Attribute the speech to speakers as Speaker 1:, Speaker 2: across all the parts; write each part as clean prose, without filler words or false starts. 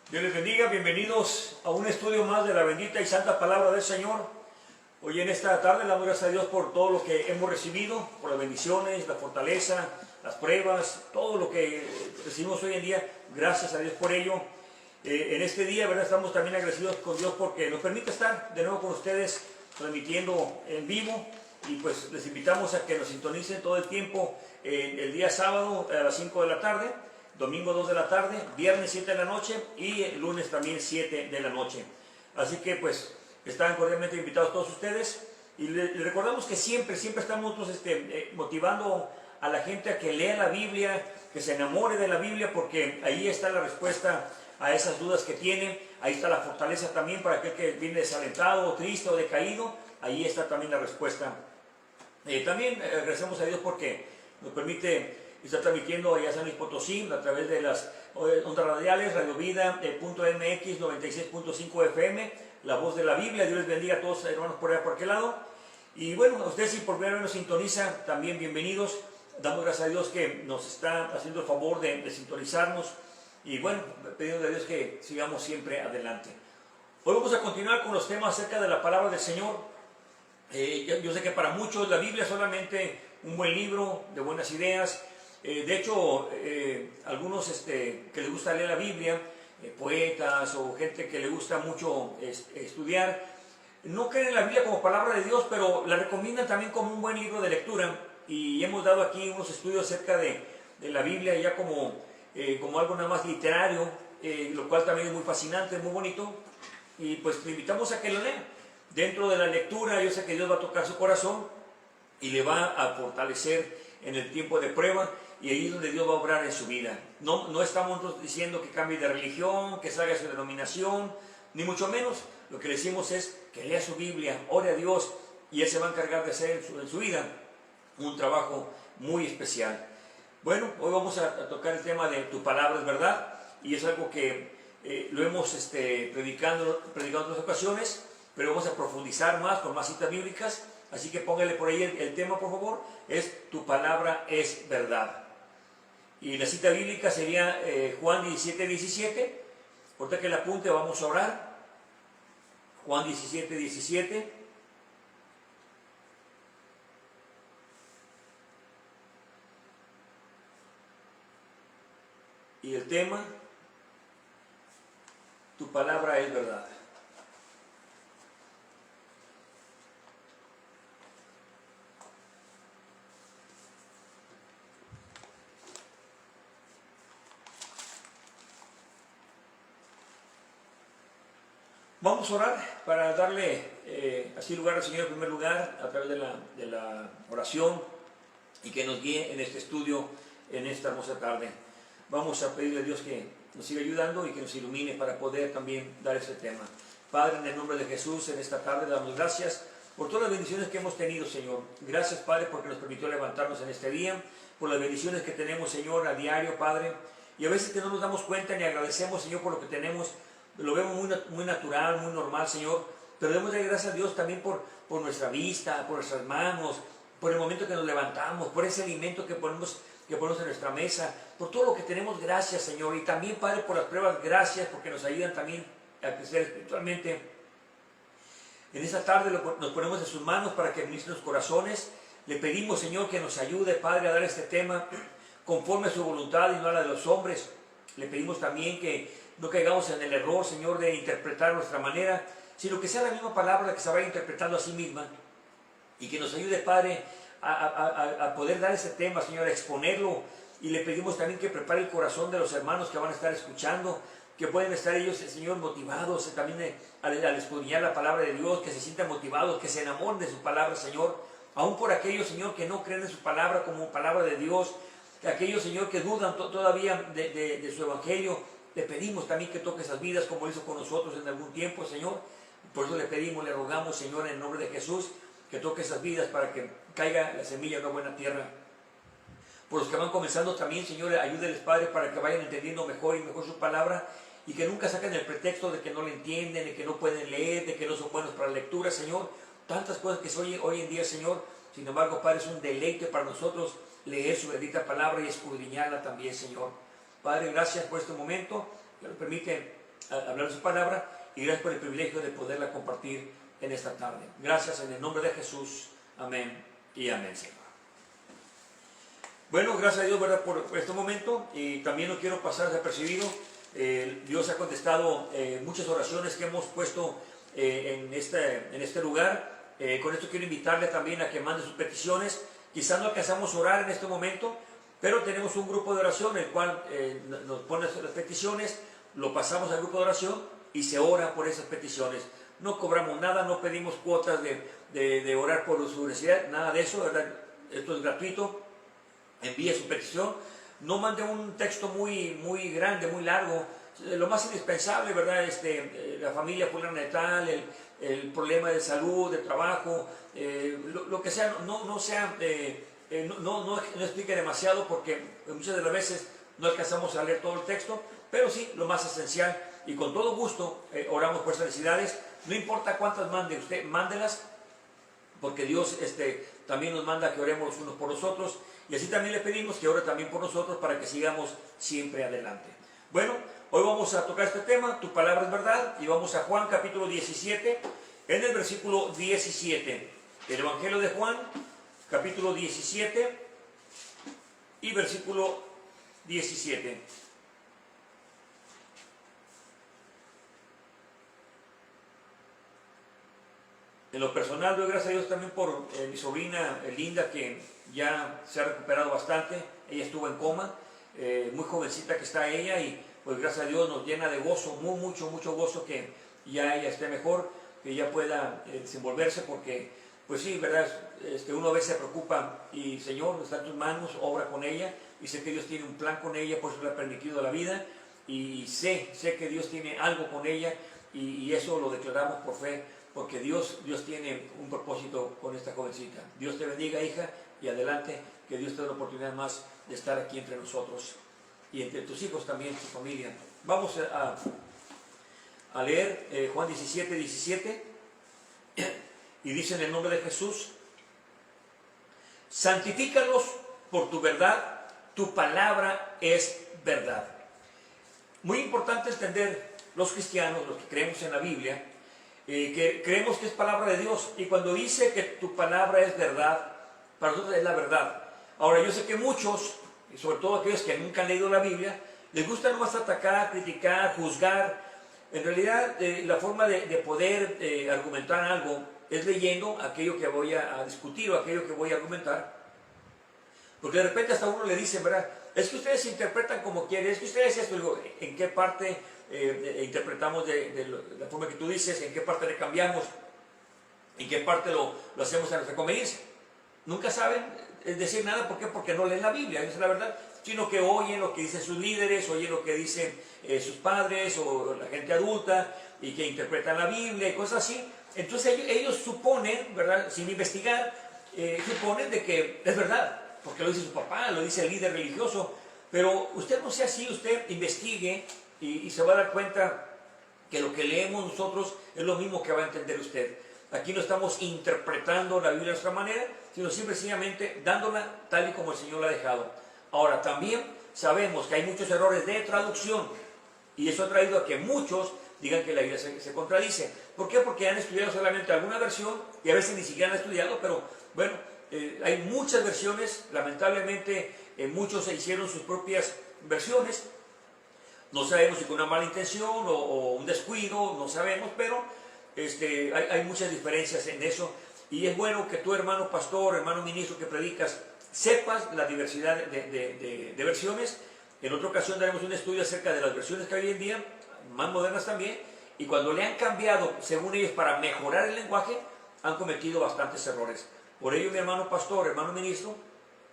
Speaker 1: Dios les bendiga, bienvenidos a un estudio más de la bendita y santa palabra del Señor. Hoy en esta tarde le damos gracias a Dios por todo lo que hemos recibido, por las bendiciones, la fortaleza, las pruebas, todo lo que recibimos hoy en día. Gracias a Dios por ello. En este día, ¿verdad? Estamos también agradecidos con Dios porque nos permite estar de nuevo con ustedes transmitiendo en vivo. Y pues les invitamos a que nos sintonicen todo el tiempo el día sábado a las 5 de la tarde. Domingo 2 de la tarde, viernes 7 de la noche y el lunes también 7 de la noche. Así que pues están cordialmente invitados todos ustedes y les recordamos que siempre estamos nosotros motivando a la gente a que lea la Biblia, que se enamore de la Biblia, porque ahí está la respuesta a esas dudas que tienen. Ahí está la fortaleza también para aquel que viene desalentado, triste o decaído. Ahí está también la respuesta. También agradecemos a Dios porque nos permite está transmitiendo allá en San Luis Potosí a través de las ondas radiales, Radio Vida.mx 96.5 FM, la voz de la Biblia. Dios les bendiga a todos hermanos por allá por aquel lado. Y bueno, a ustedes si por primera vez nos sintoniza, también bienvenidos. Damos gracias a Dios que nos está haciendo el favor de sintonizarnos. Y bueno, pedimos a Dios que sigamos siempre adelante. Hoy vamos a continuar con los temas acerca de la palabra del Señor. Yo sé que para muchos la Biblia es solamente un buen libro de buenas ideas. De hecho, algunos que les gusta leer la Biblia, poetas o gente que le gusta mucho estudiar, no creen en la Biblia como palabra de Dios, pero la recomiendan también como un buen libro de lectura. Y hemos dado aquí unos estudios acerca de la Biblia ya como algo nada más literario, lo cual también es muy fascinante, muy bonito. Y pues le invitamos a que lo lean. Dentro de la lectura yo sé que Dios va a tocar su corazón y le va a fortalecer en el tiempo de prueba, y ahí es donde Dios va a obrar en su vida. No estamos diciendo que cambie de religión, que salga de su denominación, ni mucho menos. Lo que le decimos es que lea su Biblia, ore a Dios, y Él se va a encargar de hacer en su vida un trabajo muy especial. Bueno, hoy vamos a tocar el tema de tu palabra es verdad, y es algo que lo hemos predicado en otras ocasiones, pero vamos a profundizar más con más citas bíblicas. Así que póngale por ahí el tema, por favor, es tu palabra es verdad. Y la cita bíblica sería Juan 17:17. Ahorita que la apunte vamos a orar. Juan 17:17. Y el tema, tu palabra es verdad. Vamos a orar para darle así lugar al Señor en primer lugar a través de la oración y que nos guíe en este estudio en esta hermosa tarde. Vamos a pedirle a Dios que nos siga ayudando y que nos ilumine para poder también dar este tema. Padre, en el nombre de Jesús, en esta tarde damos gracias por todas las bendiciones que hemos tenido, Señor. Gracias, Padre, porque nos permitió levantarnos en este día, por las bendiciones que tenemos, Señor, a diario, Padre. Y a veces que no nos damos cuenta ni agradecemos, Señor, por lo que tenemos. Lo vemos muy natural, muy normal, Señor, pero debemos dar gracias a Dios también por nuestra vista, por nuestras manos, por el momento que nos levantamos, por ese alimento que ponemos en nuestra mesa, por todo lo que tenemos, gracias, Señor. Y también, Padre, por las pruebas, gracias, porque nos ayudan también a crecer espiritualmente. En esta tarde nos ponemos en sus manos para que administre los corazones. Le pedimos, Señor, que nos ayude, Padre, a dar este tema conforme a su voluntad y no a la de los hombres. Le pedimos también que no caigamos en el error, Señor, de interpretar nuestra manera, sino que sea la misma palabra que se vaya interpretando a sí misma, y que nos ayude, Padre, a poder dar ese tema, Señor, a exponerlo. Y le pedimos también que prepare el corazón de los hermanos que van a estar escuchando, que pueden estar ellos, Señor, motivados también al escudriñar la palabra de Dios, que se sientan motivados, que se enamoren de su palabra, Señor, aún por aquellos, Señor, que no creen en su palabra como palabra de Dios, que aquellos, Señor, que dudan todavía de su evangelio. Le pedimos también que toque esas vidas como hizo con nosotros en algún tiempo, Señor. Por eso le pedimos, le rogamos, Señor, en el nombre de Jesús, que toque esas vidas para que caiga la semilla en una buena tierra. Por los que van comenzando también, Señor, ayúdeles, Padre, para que vayan entendiendo mejor y mejor su palabra, y que nunca saquen el pretexto de que no le entienden, de que no pueden leer, de que no son buenos para la lectura, Señor. Tantas cosas que se oyen hoy en día, Señor. Sin embargo, Padre, es un deleite para nosotros leer su bendita palabra y escudriñarla también, Señor. Padre, gracias por este momento que nos permite hablar de su palabra y gracias por el privilegio de poderla compartir en esta tarde. Gracias en el nombre de Jesús. Amén y amén, Señor. Bueno, gracias a Dios, ¿verdad?, por este momento, y también no quiero pasar desapercibido. Dios ha contestado muchas oraciones que hemos puesto en este lugar. Con esto quiero invitarle también a que mande sus peticiones. Quizás no alcanzamos a orar en este momento, pero tenemos un grupo de oración, el cual nos pone las peticiones, lo pasamos al grupo de oración y se ora por esas peticiones. No cobramos nada, no pedimos cuotas de orar por su necesidad, nada de eso, ¿verdad? Esto es gratuito. Envíe su petición. No mande un texto muy grande, muy largo. Lo más indispensable, ¿verdad? La familia fulana de tal, el problema de salud, de trabajo, lo que sea, no explique demasiado, porque muchas de las veces no alcanzamos a leer todo el texto, pero sí lo más esencial, y con todo gusto oramos por esas necesidades. No importa cuántas mande usted, mándelas, porque Dios también nos manda que oremos los unos por los otros, y así también le pedimos que ore también por nosotros para que sigamos siempre adelante. Bueno, hoy vamos a tocar este tema, tu palabra es verdad, y vamos a Juan capítulo 17, en el versículo 17. El Evangelio de Juan, capítulo 17 y versículo 17. En lo personal doy gracias a Dios también por mi sobrina Linda, que ya se ha recuperado bastante. Ella estuvo en coma, muy jovencita que está ella, y pues gracias a Dios nos llena de gozo, mucho gozo que ya ella esté mejor, que ya pueda desenvolverse, porque pues sí, verdad, uno a veces se preocupa, y Señor, está en tus manos, obra con ella, y sé que Dios tiene un plan con ella, por eso le ha permitido la vida, y sé que Dios tiene algo con ella, y eso lo declaramos por fe, porque Dios tiene un propósito con esta jovencita. Dios te bendiga, hija, y adelante, que Dios te dé la oportunidad más de estar aquí entre nosotros, y entre tus hijos también, tu familia. Vamos a leer Juan 17, 17, y dice en el nombre de Jesús: santifícalos por tu verdad, tu palabra es verdad. Muy importante entender, los cristianos, los que creemos en la Biblia, que creemos que es palabra de Dios, y cuando dice que tu palabra es verdad, para nosotros es la verdad. Ahora, yo sé que muchos, y sobre todo aquellos que nunca han leído la Biblia, les gusta nomás atacar, criticar, juzgar. En realidad, la forma de poder argumentar algo es leyendo aquello que voy a discutir o aquello que voy a argumentar, porque de repente hasta uno le dice, ¿verdad?, es que ustedes interpretan como quieren, es que ustedes esto. Digo, ¿en qué parte interpretamos de la forma que tú dices? ¿En qué parte le cambiamos? ¿En qué parte lo hacemos a nuestra conveniencia? Nunca saben decir nada. ¿Por qué? Porque no leen la Biblia, esa es la verdad, sino que oyen lo que dicen sus líderes, oyen lo que dicen sus padres o la gente adulta, y que interpretan la Biblia y cosas así. Entonces ellos suponen, ¿verdad?, sin investigar, suponen de que es verdad, porque lo dice su papá, lo dice el líder religioso. Pero usted no sea así, usted investigue y se va a dar cuenta que lo que leemos nosotros es lo mismo que va a entender usted. Aquí no estamos interpretando la Biblia de nuestra manera, sino sencillamente dándola tal y como el Señor la ha dejado. Ahora, también sabemos que hay muchos errores de traducción, y eso ha traído a que muchos digan que la Biblia se contradice. ¿Por qué? Porque han estudiado solamente alguna versión, y a veces ni siquiera han estudiado, pero bueno, hay muchas versiones. Lamentablemente muchos se hicieron sus propias versiones. No sabemos si con una mala intención o un descuido, no sabemos, pero hay muchas diferencias en eso, y es bueno que tú, hermano pastor, hermano ministro que predicas, sepas la diversidad de versiones. En otra ocasión daremos un estudio acerca de las versiones que hay hoy en día, más modernas también, y cuando le han cambiado, según ellos, para mejorar el lenguaje, han cometido bastantes errores. Por ello, mi hermano pastor, hermano ministro,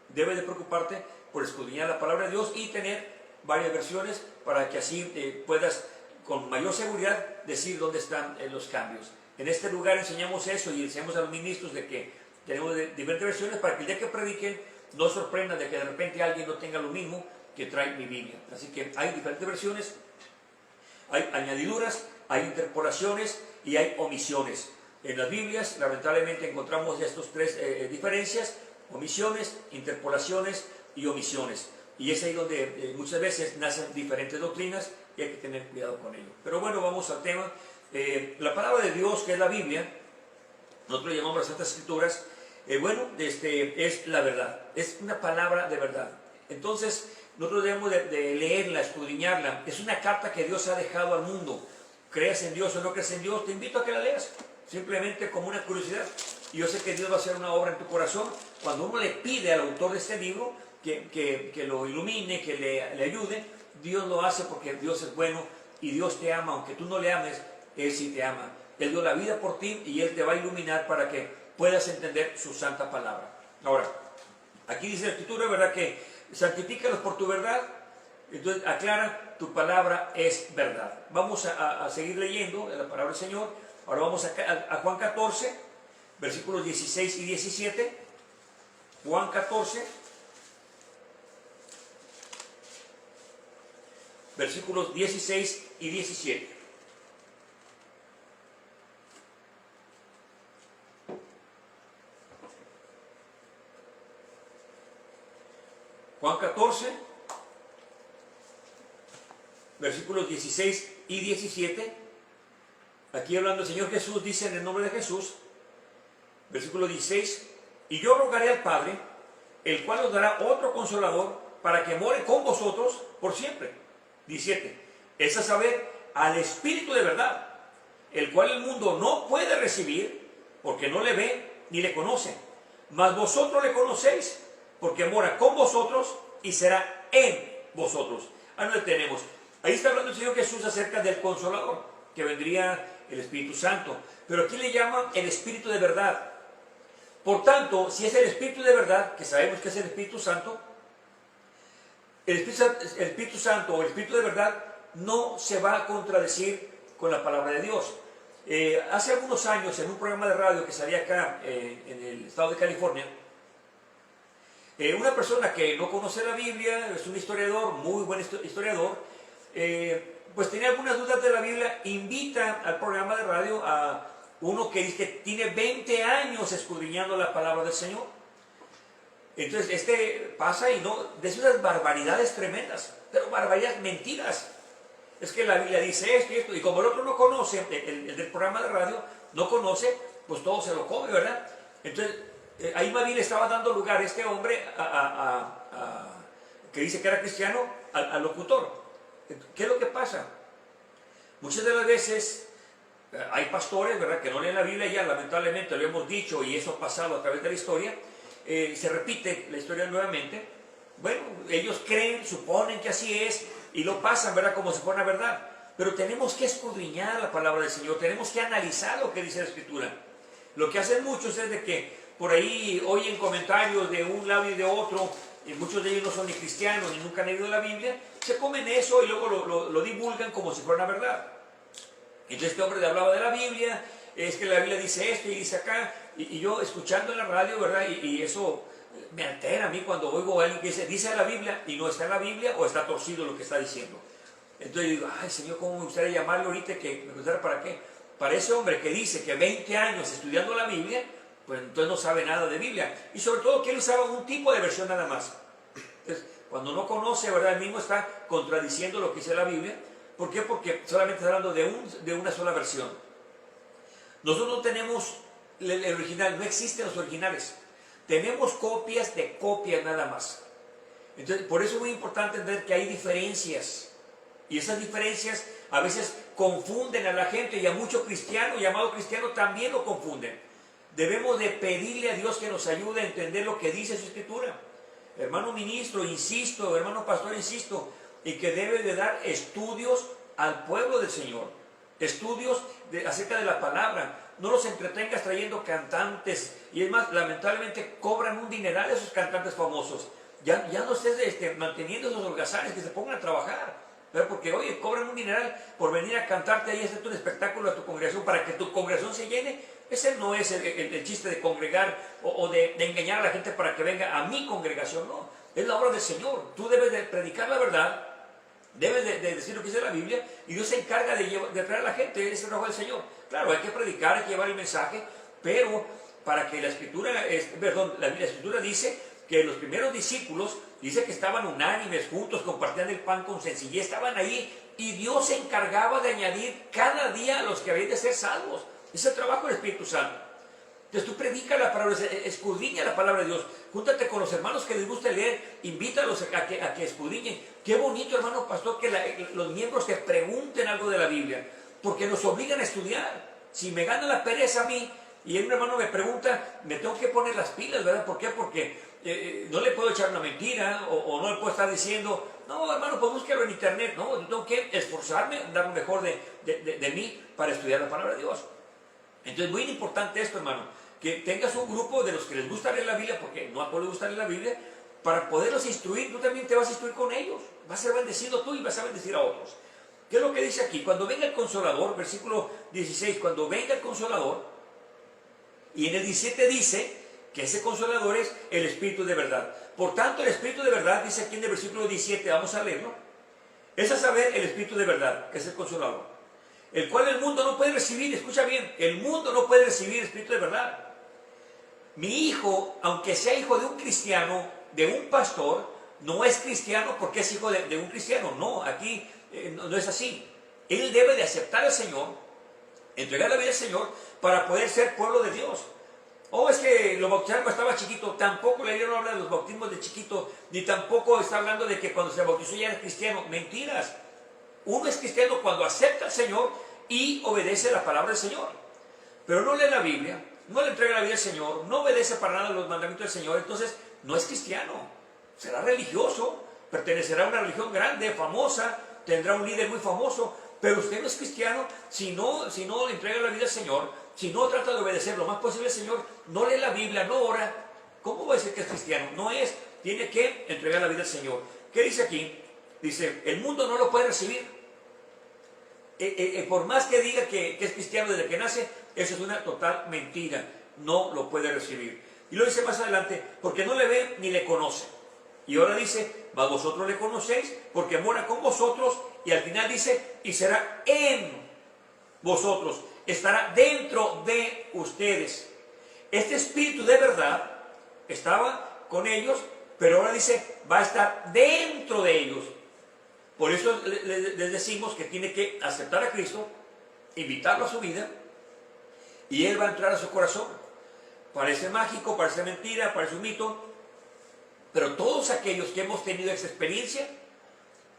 Speaker 1: debe de preocuparte por escudriñar la palabra de Dios y tener varias versiones, para que así puedas con mayor seguridad decir dónde están los cambios. En este lugar enseñamos eso, y enseñamos a los ministros de que tenemos diferentes versiones, para que el día que prediquen no sorprendan de que de repente alguien no tenga lo mismo que trae mi Biblia. Así que hay diferentes versiones, hay añadiduras, hay interpolaciones y hay omisiones. En las Biblias lamentablemente encontramos estas tres diferencias: omisiones, interpolaciones y omisiones. Y es ahí donde muchas veces nacen diferentes doctrinas y hay que tener cuidado con ello. Pero bueno, vamos al tema. La palabra de Dios, que es la Biblia, nosotros lo llamamos las Santas Escrituras, es la verdad, es una palabra de verdad. Entonces, nosotros debemos de leerla, escudriñarla. Es una carta que Dios ha dejado al mundo. Creas en Dios o no creas en Dios, te invito a que la leas, simplemente como una curiosidad. Y yo sé que Dios va a hacer una obra en tu corazón cuando uno le pide al autor de este libro que lo ilumine, que le ayude. Dios lo hace porque Dios es bueno y Dios te ama, aunque tú no le ames, Él sí te ama. Él dio la vida por ti y Él te va a iluminar para que puedas entender su santa palabra. Ahora, aquí dice la Escritura, ¿verdad? Que santifícalos por tu verdad. Entonces aclara, tu palabra es verdad. Vamos a seguir leyendo la palabra del Señor. Ahora vamos a Juan 14, versículos 16 y 17. Juan 14, versículos 16 y 17. Juan 14, versículos 16 y 17. Aquí hablando el Señor Jesús, dice en el nombre de Jesús, versículo 16, y yo rogaré al Padre, el cual os dará otro consolador, para que more con vosotros por siempre. 17, es a saber, al Espíritu de verdad, el cual el mundo no puede recibir, porque no le ve ni le conoce, mas vosotros le conocéis, porque mora con vosotros y será en vosotros. Ahí nos detenemos. Ahí está hablando el Señor Jesús acerca del Consolador, que vendría el Espíritu Santo. Pero aquí le llaman el Espíritu de verdad. Por tanto, si es el Espíritu de verdad, que sabemos que es el Espíritu Santo, el Espíritu Santo o el Espíritu de verdad no se va a contradecir con la palabra de Dios. Hace algunos años, en un programa de radio que salía acá en el estado de California, una persona que no conoce la Biblia, es un historiador, muy buen historiador, pues tenía algunas dudas de la Biblia, invita al programa de radio a uno que dice que tiene 20 años escudriñando la palabra del Señor. Entonces pasa y no, de esas barbaridades tremendas, pero barbaridades, mentiras. Es que la Biblia dice esto y esto, y como el otro no conoce, el del programa de radio no conoce, pues todo se lo come, ¿verdad? Entonces, ahí más bien le estaba dando lugar a este hombre que dice que era cristiano, al locutor. ¿Qué es lo que pasa? Muchas de las veces hay pastores, ¿verdad?, que no leen la Biblia, ya lamentablemente lo hemos dicho y eso ha pasado a través de la historia, se repite la historia nuevamente. Bueno, ellos creen, suponen que así es y lo pasan, ¿verdad?, como si fuera verdad. Pero tenemos que escudriñar la palabra del Señor, tenemos que analizar lo que dice la Escritura. Lo que hacen muchos es de que por ahí oyen comentarios de un lado y de otro, y muchos de ellos no son ni cristianos ni nunca han leído la Biblia, se comen eso y luego lo divulgan como si fuera una verdad. Entonces este hombre le hablaba de la Biblia, es que la Biblia dice esto y dice acá, y yo escuchando en la radio, ¿verdad? Y eso me altera a mí cuando oigo a alguien que dice la Biblia y no está en la Biblia o está torcido lo que está diciendo. Entonces digo, ay Señor, ¿cómo me gustaría llamarlo ahorita? Que me gustaría para qué. Para ese hombre que dice que 20 años estudiando la Biblia, pues entonces no sabe nada de Biblia. Y sobre todo que él usaba un tipo de versión nada más. Entonces, cuando no conoce, ¿verdad?, él mismo está contradiciendo lo que dice la Biblia. ¿Por qué? Porque solamente está hablando de una sola versión. Nosotros no tenemos el original, no existen los originales. Tenemos copias de copias nada más. Entonces, por eso es muy importante entender que hay diferencias. Y esas diferencias a veces confunden a la gente y a muchos cristianos, llamados cristianos, también lo confunden. Debemos de pedirle a Dios que nos ayude a entender lo que dice su Escritura. Hermano ministro, insisto, hermano pastor, insisto, y que debe de dar estudios al pueblo del Señor. Estudios acerca de la palabra. No los entretengas trayendo cantantes. Y es más, lamentablemente cobran un dineral esos cantantes famosos. Ya no estés manteniendo esos holgazanes, que se pongan a trabajar. ¿Verdad? Porque, oye, cobran un dineral por venir a cantarte ahí, hacerte un espectáculo a tu congregación para que tu congregación se llene. Ese no es el chiste de congregar o de engañar a la gente para que venga a mi congregación, no. Es la obra del Señor. Tú debes de predicar la verdad, debes de decir lo que dice la Biblia, y Dios se encarga de traer a la gente. Ese es el trabajo del Señor. Claro, hay que predicar, hay que llevar el mensaje, pero para que la Escritura dice que los primeros discípulos Dice que estaban unánimes, juntos, compartían el pan con sencillez, estaban ahí y Dios se encargaba de añadir cada día a los que habían de ser salvos. Es el trabajo del Espíritu Santo. Entonces tú predica la palabra, escudriña la palabra de Dios, júntate con los hermanos que les gusta leer, invítalos a que escudriñen. Qué bonito, hermano pastor, que los miembros te pregunten algo de la Biblia, porque nos obligan a estudiar. Si me gana la pereza a mí y un hermano me pregunta, me tengo que poner las pilas, ¿verdad? ¿Por qué? Porque no le puedo echar una mentira o no le puedo estar diciendo, no, hermano, pues búsquelo en internet. No, yo tengo que esforzarme, dar lo mejor de mí para estudiar la palabra de Dios. Entonces, muy importante esto, hermano, que tengas un grupo de los que les gusta leer la Biblia, porque no a todos les gusta leer la Biblia, para poderlos instruir. Tú también te vas a instruir con ellos. Vas a ser bendecido tú y vas a bendecir a otros. ¿Qué es lo que dice aquí? Cuando venga el Consolador, versículo 16, cuando venga el Consolador, y en el 17 dice que ese Consolador es el Espíritu de verdad. Por tanto, el Espíritu de verdad, dice aquí en el versículo 17, vamos a leerlo, es a saber el Espíritu de verdad, que es el Consolador, el cual el mundo no puede recibir. Escucha bien, el mundo no puede recibir el Espíritu de verdad. Mi hijo, aunque sea hijo de un cristiano, de un pastor, no es cristiano porque es hijo de un cristiano. No, aquí no es así. Él debe de aceptar al Señor, entregar la vida al Señor para poder ser pueblo de Dios. Oh, es que lo bautizaron cuando estaba chiquito. Tampoco la Biblia no habla de los bautismos de chiquito, ni tampoco está hablando de que cuando se bautizó ya era cristiano. Mentiras. Uno es cristiano cuando acepta al Señor y obedece la palabra del Señor. Pero no lee la Biblia, no le entrega la vida al Señor, no obedece para nada los mandamientos del Señor, entonces no es cristiano. Será religioso, pertenecerá a una religión grande, famosa, tendrá un líder muy famoso, pero usted no es cristiano si no le entrega la vida al Señor, si no trata de obedecer lo más posible al Señor, no lee la Biblia, no ora. ¿Cómo va a decir que es cristiano? No es, tiene que entregar la vida al Señor. ¿Qué dice aquí? Dice, el mundo no lo puede recibir. Por más que diga que es cristiano desde que nace, eso es una total mentira. No lo puede recibir. Y lo dice más adelante, porque no le ve ni le conoce. Y ahora dice, mas vosotros le conocéis, porque mora con vosotros. Y al final dice, y será en vosotros, estará dentro de ustedes. Este Espíritu de verdad estaba con ellos, pero ahora dice, va a estar dentro de ellos. Por eso les decimos que tiene que aceptar a Cristo, invitarlo a su vida, y Él va a entrar a su corazón. Parece mágico, parece mentira, parece un mito, pero todos aquellos que hemos tenido esa experiencia,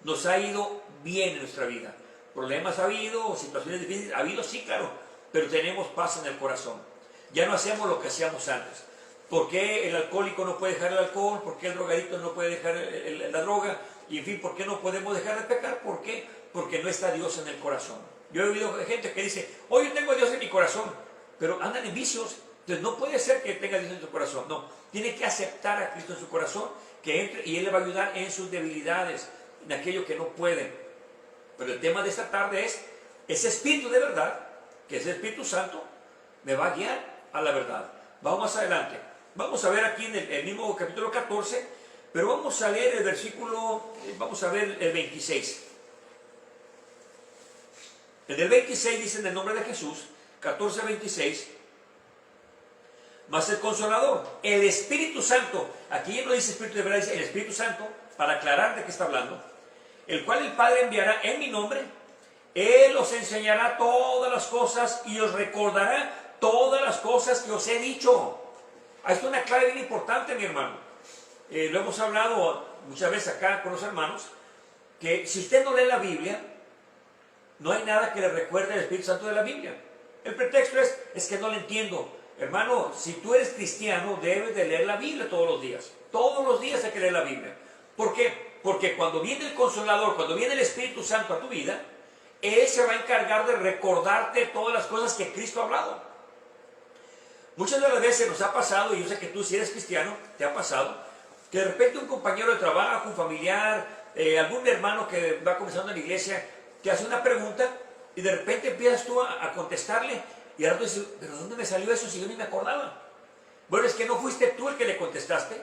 Speaker 1: nos ha ido bien en nuestra vida. Problemas ha habido, situaciones difíciles ha habido, sí, claro, pero tenemos paz en el corazón. Ya no hacemos lo que hacíamos antes. ¿Por qué el alcohólico no puede dejar el alcohol? ¿Por qué el drogadicto no puede dejar la droga? Y en fin, ¿por qué no podemos dejar de pecar? ¿Por qué? Porque no está Dios en el corazón. Yo he oído gente que dice, oh, yo tengo a Dios en mi corazón, pero andan en vicios. Entonces no puede ser que tenga a Dios en su corazón. No, tiene que aceptar a Cristo en su corazón, que entre y Él le va a ayudar en sus debilidades, en aquello que no puede. Pero el tema de esta tarde es, ese Espíritu de verdad, que es el Espíritu Santo, me va a guiar a la verdad. Vamos más adelante. Vamos a ver aquí en el mismo capítulo 14, pero vamos a leer el versículo, vamos a ver el 26. En el 26 dice en el nombre de Jesús, 14:26, mas el Consolador, el Espíritu Santo, aquí no dice Espíritu de verdad, dice el Espíritu Santo, para aclarar de qué está hablando, el cual el Padre enviará en mi nombre, Él os enseñará todas las cosas y os recordará todas las cosas que os he dicho. Esto es una clave bien importante, mi hermano. Lo hemos hablado muchas veces acá con los hermanos, que si usted no lee la Biblia, no hay nada que le recuerde al Espíritu Santo de la Biblia. El pretexto es que no le entiendo. Hermano, si tú eres cristiano, debes de leer la Biblia todos los días. Todos los días hay que leer la Biblia. ¿Por qué? Porque cuando viene el Consolador, cuando viene el Espíritu Santo a tu vida, Él se va a encargar de recordarte todas las cosas que Cristo ha hablado. Muchas de las veces nos ha pasado, y yo sé que tú si eres cristiano, te ha pasado, que de repente un compañero de trabajo, un familiar, algún hermano que va comenzando en la iglesia, te hace una pregunta y de repente empiezas tú a contestarle y ahora tú dices, ¿pero dónde me salió eso si yo ni me acordaba? Bueno, es que no fuiste tú el que le contestaste,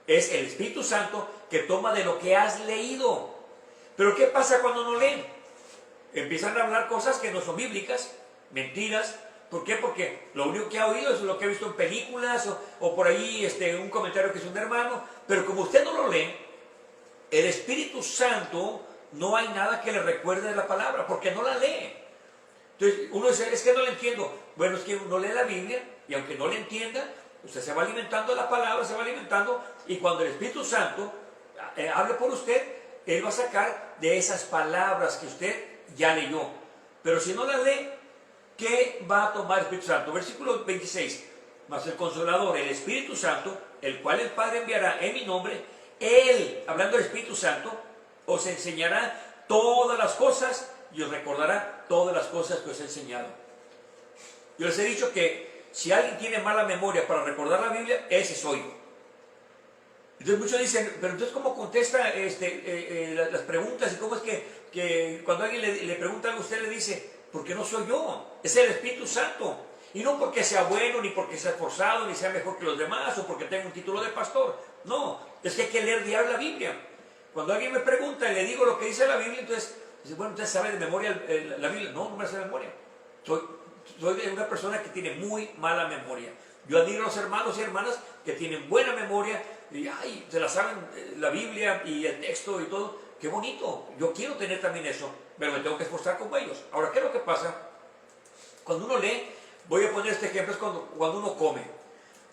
Speaker 1: es el Espíritu Santo que toma de lo que has leído. Pero ¿qué pasa cuando no leen? Empiezan a hablar cosas que no son bíblicas, mentiras. ¿Por qué? Porque lo único que ha oído es lo que ha visto en películas o por ahí un comentario que hizo un hermano, pero como usted no lo lee, el Espíritu Santo no hay nada que le recuerde de la palabra, porque no la lee. Entonces uno dice, es que no le entiendo. Bueno, es que uno lee la Biblia y aunque no le entienda, usted se va alimentando de la palabra, se va alimentando, y cuando el Espíritu Santo hable por usted, Él va a sacar de esas palabras que usted ya leyó. Pero si no las lee, ¿qué va a tomar el Espíritu Santo? Versículo 26. Mas el Consolador, el Espíritu Santo, el cual el Padre enviará en mi nombre, Él, hablando del Espíritu Santo, os enseñará todas las cosas y os recordará todas las cosas que os he enseñado. Yo les he dicho que si alguien tiene mala memoria para recordar la Biblia, ese soy yo. Entonces muchos dicen, pero entonces ¿cómo contesta las preguntas? ¿Y cómo es que cuando alguien le pregunta algo, usted le dice, porque no soy yo, es el Espíritu Santo? Y no porque sea bueno, ni porque sea esforzado, ni sea mejor que los demás, o porque tenga un título de pastor. No, es que hay que leer diario la Biblia. Cuando alguien me pregunta y le digo lo que dice la Biblia, entonces dice, bueno, ¿usted sabe de memoria la Biblia? No, no me la sé de memoria. Soy una persona que tiene muy mala memoria. Yo admiro a los hermanos y hermanas que tienen buena memoria y ay, se la saben la Biblia y el texto y todo. Qué bonito. Yo quiero tener también eso, pero me tengo que esforzar como ellos. Ahora, ¿qué es lo que pasa? Cuando uno lee, voy a poner este ejemplo, es cuando uno come.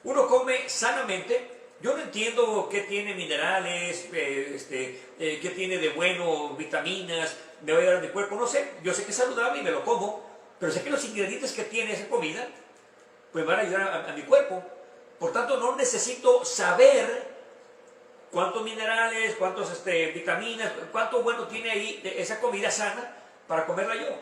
Speaker 1: Uno come sanamente. Yo no entiendo qué tiene minerales, qué tiene de bueno, vitaminas, me va a ayudar a mi cuerpo, no sé. Yo sé que es saludable y me lo como, pero sé que los ingredientes que tiene esa comida pues van a ayudar a mi cuerpo. Por tanto, no necesito saber cuántos minerales, cuántas vitaminas, cuánto bueno tiene ahí esa comida sana para comerla yo.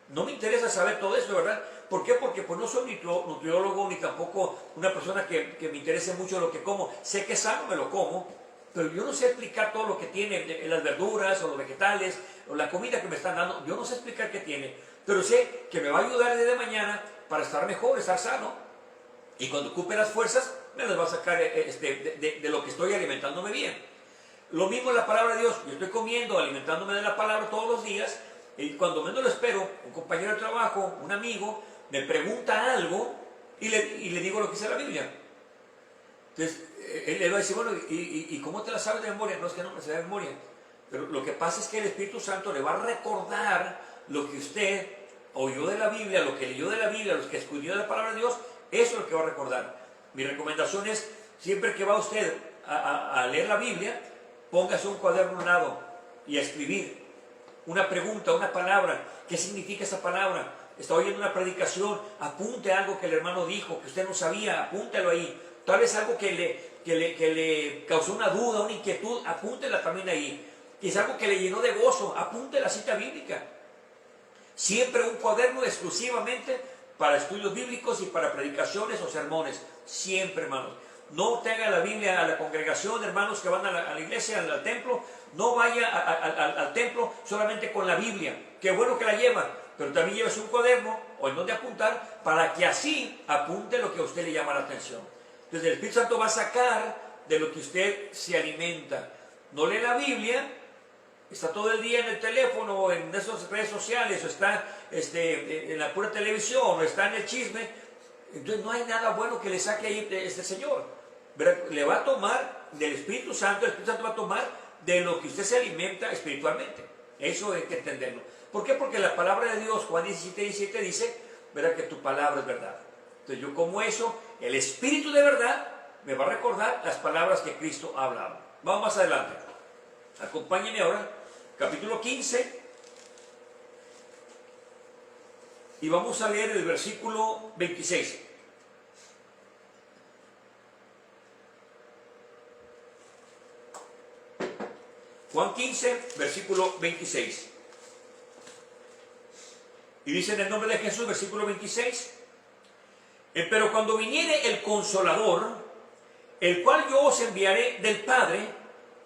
Speaker 1: No me interesa saber todo eso, ¿verdad? ¿Por qué? Porque pues no soy nutriólogo, ni tampoco una persona que me interese mucho lo que como. Sé que es sano, me lo como, pero yo no sé explicar todo lo que tiene las verduras o los vegetales o la comida que me están dando. Yo no sé explicar qué tiene, pero sé que me va a ayudar el día de mañana para estar mejor, estar sano. Y cuando ocupe las fuerzas, me las va a sacar de lo que estoy alimentándome bien. Lo mismo en la palabra de Dios. Yo estoy comiendo, alimentándome de la palabra todos los días. Y cuando menos lo espero, un compañero de trabajo, un amigo, me pregunta algo y le digo lo que dice la Biblia. Entonces, él le va a decir, bueno, ¿y cómo te la sabes de memoria? No, es que no me sé de memoria. Pero lo que pasa es que el Espíritu Santo le va a recordar lo que usted oyó de la Biblia, lo que leyó de la Biblia, lo que escudió de la palabra de Dios. Eso es lo que va a recordar. Mi recomendación es, siempre que va usted a leer la Biblia, póngase un cuaderno al lado y a escribir una pregunta, una palabra. ¿Qué significa esa palabra? Está oyendo una predicación, apunte algo que el hermano dijo, que usted no sabía, apúntelo ahí. Tal vez algo que le causó una duda, una inquietud, apúntela también ahí. Quizás algo que le llenó de gozo, apunte la cita bíblica. Siempre un cuaderno exclusivamente para estudios bíblicos y para predicaciones o sermones. Siempre, hermanos. No traiga la Biblia a la congregación, hermanos que van a la iglesia, al templo. No vaya al templo solamente con la Biblia. Qué bueno que la lleva, pero también llévese un cuaderno o en donde apuntar para que así apunte lo que a usted le llama la atención. Entonces el Espíritu Santo va a sacar de lo que usted se alimenta. No lee la Biblia, está todo el día en el teléfono o en esas redes sociales o está en la pura televisión o está en el chisme. Entonces no hay nada bueno que le saque ahí este Señor. Le va a tomar del Espíritu Santo, el Espíritu Santo va a tomar de lo que usted se alimenta espiritualmente. Eso hay que entenderlo. ¿Por qué? Porque la palabra de Dios, Juan 17:17 dice, verá que tu palabra es verdad. Entonces yo como eso, el Espíritu de verdad me va a recordar las palabras que Cristo ha hablado. Vamos más adelante. Acompáñenme ahora, capítulo 15. Y vamos a leer el versículo 26. Juan 15, versículo 26. Y dice en el nombre de Jesús, versículo 26. Pero cuando viniere el Consolador, el cual yo os enviaré del Padre,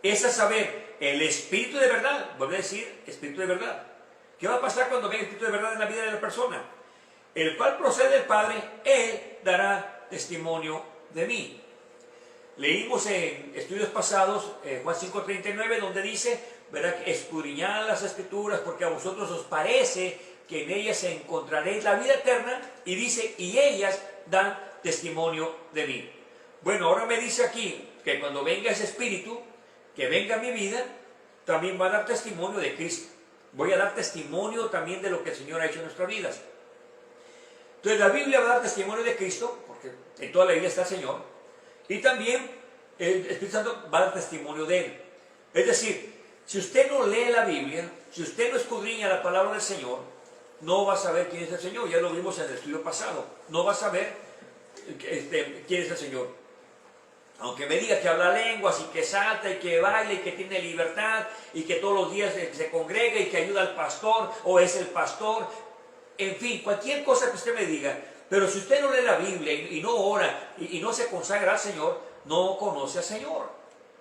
Speaker 1: es a saber, el Espíritu de verdad. Vuelve a decir, Espíritu de verdad. ¿Qué va a pasar cuando venga el Espíritu de verdad en la vida de la persona? El cual procede del Padre, Él dará testimonio de mí. Leímos en estudios pasados, Juan 5:39, donde dice, ¿verdad? Escudriñad las Escrituras porque a vosotros os parece que en ellas encontraréis la vida eterna, y dice, y ellas dan testimonio de mí. Bueno, ahora me dice aquí que cuando venga ese Espíritu, que venga a mi vida, también va a dar testimonio de Cristo. Voy a dar testimonio también de lo que el Señor ha hecho en nuestras vidas. Entonces la Biblia va a dar testimonio de Cristo, porque en toda la Biblia está el Señor, y también el Espíritu Santo va a dar testimonio de Él. Es decir, si usted no lee la Biblia, si usted no escudriña la palabra del Señor, no va a saber quién es el Señor. Ya lo vimos en el estudio pasado. No va a saber quién es el Señor. Aunque me diga que habla lenguas y que salta y que baila y que tiene libertad y que todos los días se congrega y que ayuda al pastor o es el pastor, en fin, cualquier cosa que usted me diga, pero si usted no lee la Biblia y no ora y no se consagra al Señor, no conoce al Señor.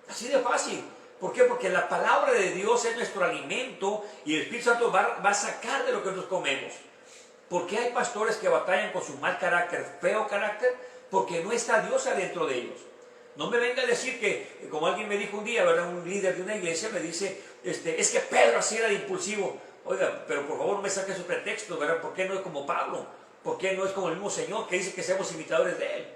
Speaker 1: Así de fácil. ¿Por qué? Porque la palabra de Dios es nuestro alimento y el Espíritu Santo va a sacar de lo que nosotros comemos. ¿Por qué hay pastores que batallan con su mal carácter, feo carácter? Porque no está Dios adentro de ellos. No me venga a decir que, como alguien me dijo un día, ¿verdad? Un líder de una iglesia me dice, es que Pedro así era de impulsivo. Oiga, pero por favor no me saque su pretexto, ¿verdad? ¿Por qué no es como Pablo? ¿Por qué no es como el mismo Señor que dice que seamos imitadores de Él?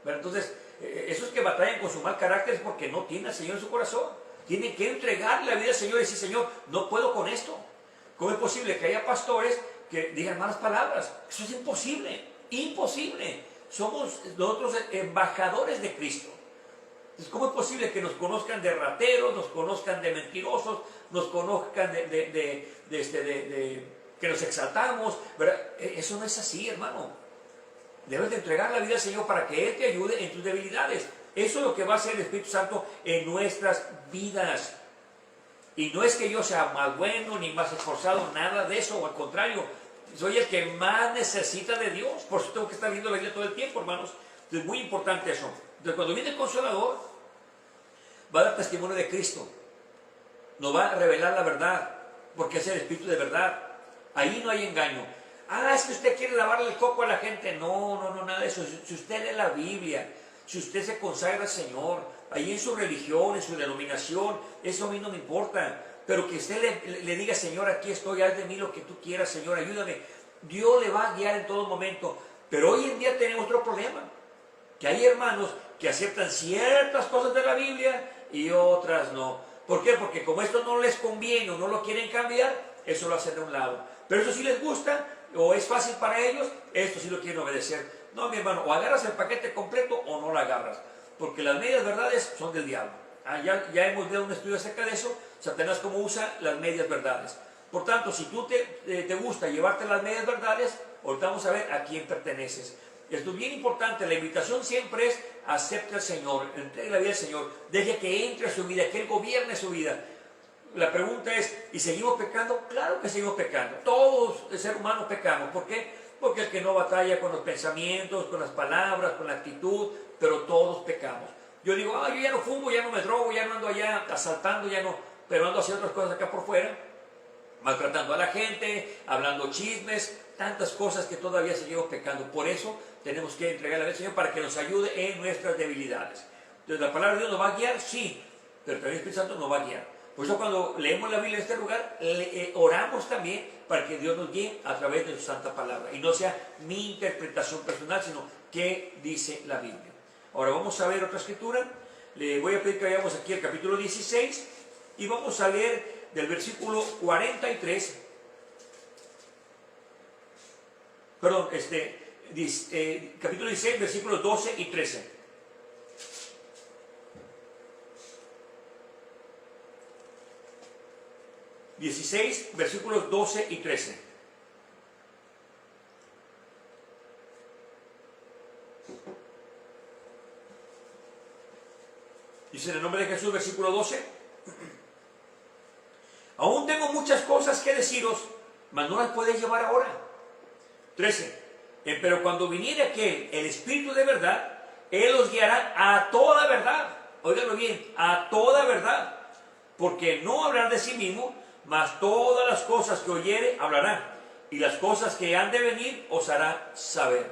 Speaker 1: ¿Verdad? Entonces, esos que batallan con su mal carácter es porque no tienen al Señor en su corazón. Tienen que entregarle la vida al Señor y decir, Señor, no puedo con esto. ¿Cómo es posible que haya pastores que digan malas palabras? Eso es imposible, imposible. Somos nosotros embajadores de Cristo. Entonces, ¿cómo es posible que nos conozcan de rateros, nos conozcan de mentirosos, nos conozcan que nos exaltamos? ¿Verdad? Eso no es así, hermano. Debes de entregar la vida al Señor para que Él te ayude en tus debilidades. Eso es lo que va a hacer el Espíritu Santo en nuestras vidas. Y no es que yo sea más bueno ni más esforzado, nada de eso, o al contrario, soy el que más necesita de Dios. Por eso tengo que estar viendo la Biblia todo el tiempo, hermanos. Entonces, es muy importante eso. Entonces, cuando viene el Consolador, va a dar testimonio de Cristo. Nos va a revelar la verdad, porque es el Espíritu de verdad. Ahí no hay engaño. Es que usted quiere lavarle el coco a la gente. No, nada de eso. Si usted lee la Biblia, si usted se consagra al Señor, ahí en su religión, en su denominación, eso a mí no me importa. Pero que usted le diga, Señor, aquí estoy, haz de mí lo que tú quieras, Señor, ayúdame. Dios le va a guiar en todo momento. Pero hoy en día tenemos otro problema. Que hay hermanos que aceptan ciertas cosas de la Biblia y otras no. ¿Por qué? Porque como esto no les conviene o no lo quieren cambiar, eso lo hacen de un lado. Pero eso sí les gusta o es fácil para ellos, esto sí lo quieren obedecer. No, mi hermano, o agarras el paquete completo o no lo agarras. Porque las medias verdades son del diablo. Ya hemos dado un estudio acerca de eso. Satanás cómo usa las medias verdades. Por tanto, si tú te gusta llevarte las medias verdades, ahorita vamos a ver a quién perteneces. Esto es bien importante. La invitación siempre es: acepte al Señor, entregue la vida al Señor, deje que entre a su vida, que Él gobierne su vida. La pregunta es: ¿y seguimos pecando? Claro que seguimos pecando. Todos, el ser humano, pecamos. ¿Por qué? Porque el que no batalla con los pensamientos, con las palabras, con la actitud, pero todos pecamos. Yo digo, yo ya no fumo, ya no me drogo, ya no ando allá asaltando, ya no, pero ando haciendo otras cosas acá por fuera, maltratando a la gente, hablando chismes, tantas cosas que todavía seguimos pecando. Por eso tenemos que entregarle al Señor para que nos ayude en nuestras debilidades. Entonces, ¿la palabra de Dios nos va a guiar? Sí, pero también el Espíritu Santo nos va a guiar. Por eso cuando leemos la Biblia en este lugar, oramos también para que Dios nos guíe a través de su santa palabra. Y no sea mi interpretación personal, sino qué dice la Biblia. Ahora vamos a ver otra escritura. Le voy a pedir que vayamos aquí al capítulo 16 y vamos a leer del versículo 43. Perdón, capítulo 16, versículos 12 y 13. Versículos 12 y 13. Dice en el nombre de Jesús, versículo 12. Aún tengo muchas cosas que deciros, mas no las podéis llevar ahora. 13. Pero cuando viniere aquel, el Espíritu de verdad, Él os guiará a toda verdad. Óiganlo bien, a toda verdad. Porque no hablará de sí mismo, mas todas las cosas que oyere hablará, y las cosas que han de venir os hará saber.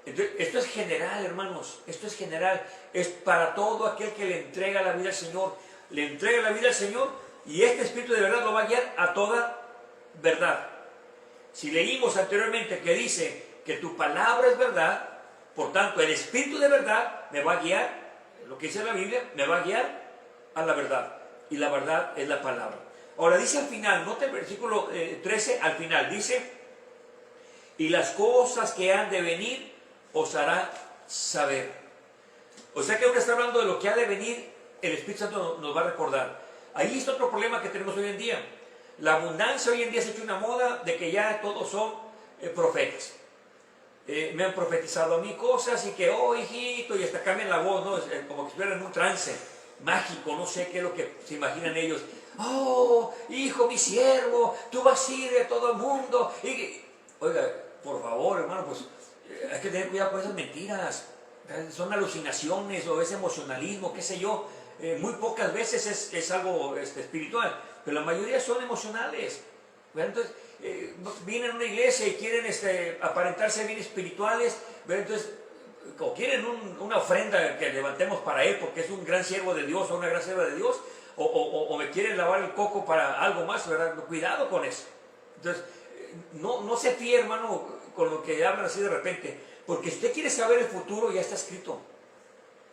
Speaker 1: Entonces, esto es general, hermanos, esto es general, es para todo aquel que le entrega la vida al Señor. Le entrega la vida al Señor y este Espíritu de verdad lo va a guiar a toda verdad. Si leímos anteriormente que dice que tu palabra es verdad, por tanto el Espíritu de verdad me va a guiar, lo que dice la Biblia, me va a guiar a la verdad. y la verdad es la palabra. Ahora dice al final, nota el versículo 13, al final dice, y las cosas que han de venir os hará saber. O sea que ahora está hablando de lo que ha de venir, el Espíritu Santo nos va a recordar. Ahí está otro problema que tenemos hoy en día. La abundancia hoy en día se ha hecho una moda de que ya todos son profetas. Me han profetizado a mí cosas y que, oh hijito, y hasta cambian la voz, ¿no? Como que estuvieran en un trance mágico, no sé qué es lo que se imaginan ellos. Oh, hijo, mi siervo, tú vas a ir a todo el mundo. Oiga, por favor, hermano, pues hay que tener cuidado con esas mentiras. Son alucinaciones o es emocionalismo, qué sé yo. Muy pocas veces es algo espiritual, pero la mayoría son emocionales. Entonces, vienen a una iglesia y quieren aparentarse bien espirituales, entonces, o quieren una ofrenda que levantemos para él porque es un gran siervo de Dios o una gran sierva de Dios, o me quieren lavar el coco para algo más, ¿verdad? Cuidado con eso. Entonces, no se fíe, hermano, con lo que hablan así de repente, porque si usted quiere saber el futuro, ya está escrito.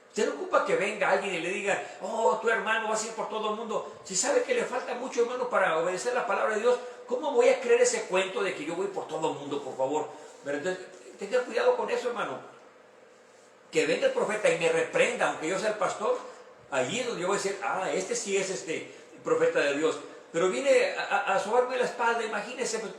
Speaker 1: Usted no ocupa que venga alguien y le diga, oh, tu hermano vas a ir por todo el mundo. Si sabe que le falta mucho, hermano, para obedecer la palabra de Dios, ¿cómo voy a creer ese cuento de que yo voy por todo el mundo, por favor? Pero entonces, tenga cuidado con eso, hermano. Que venga el profeta y me reprenda, aunque yo sea el pastor, allí es donde yo voy a decir, este sí es profeta de Dios. Pero viene a sobarme la espalda, imagínese, pues,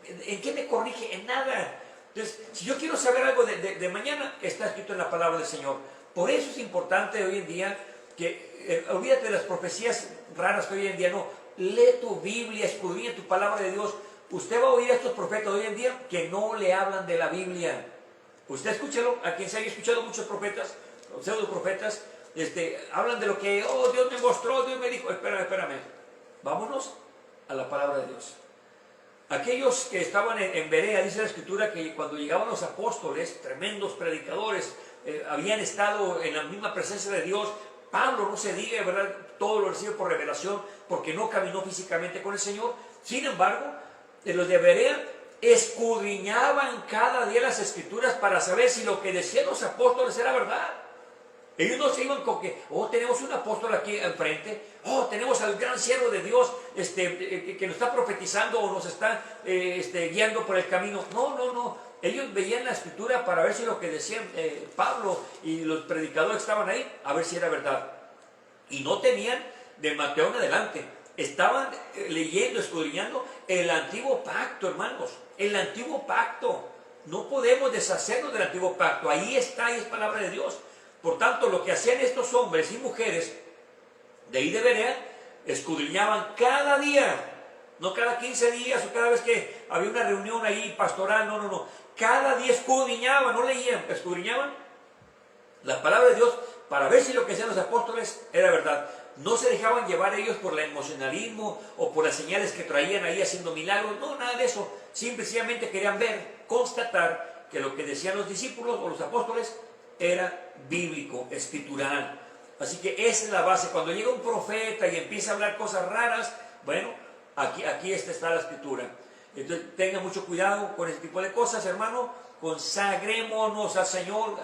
Speaker 1: ¿en qué me corrige? En nada. Entonces, si yo quiero saber algo de mañana, está escrito en la palabra del Señor. Por eso es importante hoy en día que, olvídate de las profecías raras que hoy en día no, lee tu Biblia, escudriña tu palabra de Dios. Usted va a oír a estos profetas hoy en día que no le hablan de la Biblia. Usted escúchalo, a quien se haya escuchado muchos profetas, pseudo profetas, hablan de lo que, oh, Dios me mostró, Dios me dijo. Espérame, vámonos a la palabra de Dios. Aquellos que estaban en Berea, dice la Escritura, que cuando llegaban los apóstoles, tremendos predicadores, habían estado en la misma presencia de Dios. Pablo, no se diga, ¿verdad? Todo lo recibe por revelación, porque no caminó físicamente con el Señor. Sin embargo, los de Berea escudriñaban cada día las Escrituras para saber si lo que decían los apóstoles era verdad. Ellos no se iban con que, oh, tenemos un apóstol aquí enfrente, oh, tenemos al gran siervo de Dios que nos está profetizando o nos está guiando por el camino. No. Ellos veían la Escritura para ver si lo que decían Pablo y los predicadores que estaban ahí, a ver si era verdad. Y no tenían de Mateo en adelante. Estaban leyendo, escudriñando el antiguo pacto, hermanos. El antiguo pacto. No podemos deshacernos del antiguo pacto. Ahí está, ahí es palabra de Dios. Por tanto, lo que hacían estos hombres y mujeres de ahí de Berea, escudriñaban cada día, no cada 15 días o cada vez que había una reunión ahí pastoral, no. Cada día escudriñaban, no leían, escudriñaban la palabra de Dios para ver si lo que decían los apóstoles era verdad. No se dejaban llevar ellos por el emocionalismo o por las señales que traían ahí haciendo milagros, no, nada de eso. Simplemente querían ver, constatar que lo que decían los discípulos o los apóstoles era bíblico, escritural. Así que esa es la base. Cuando llega un profeta y empieza a hablar cosas raras, bueno, aquí está la Escritura. Entonces tenga mucho cuidado con ese tipo de cosas, hermano. Consagrémonos al Señor.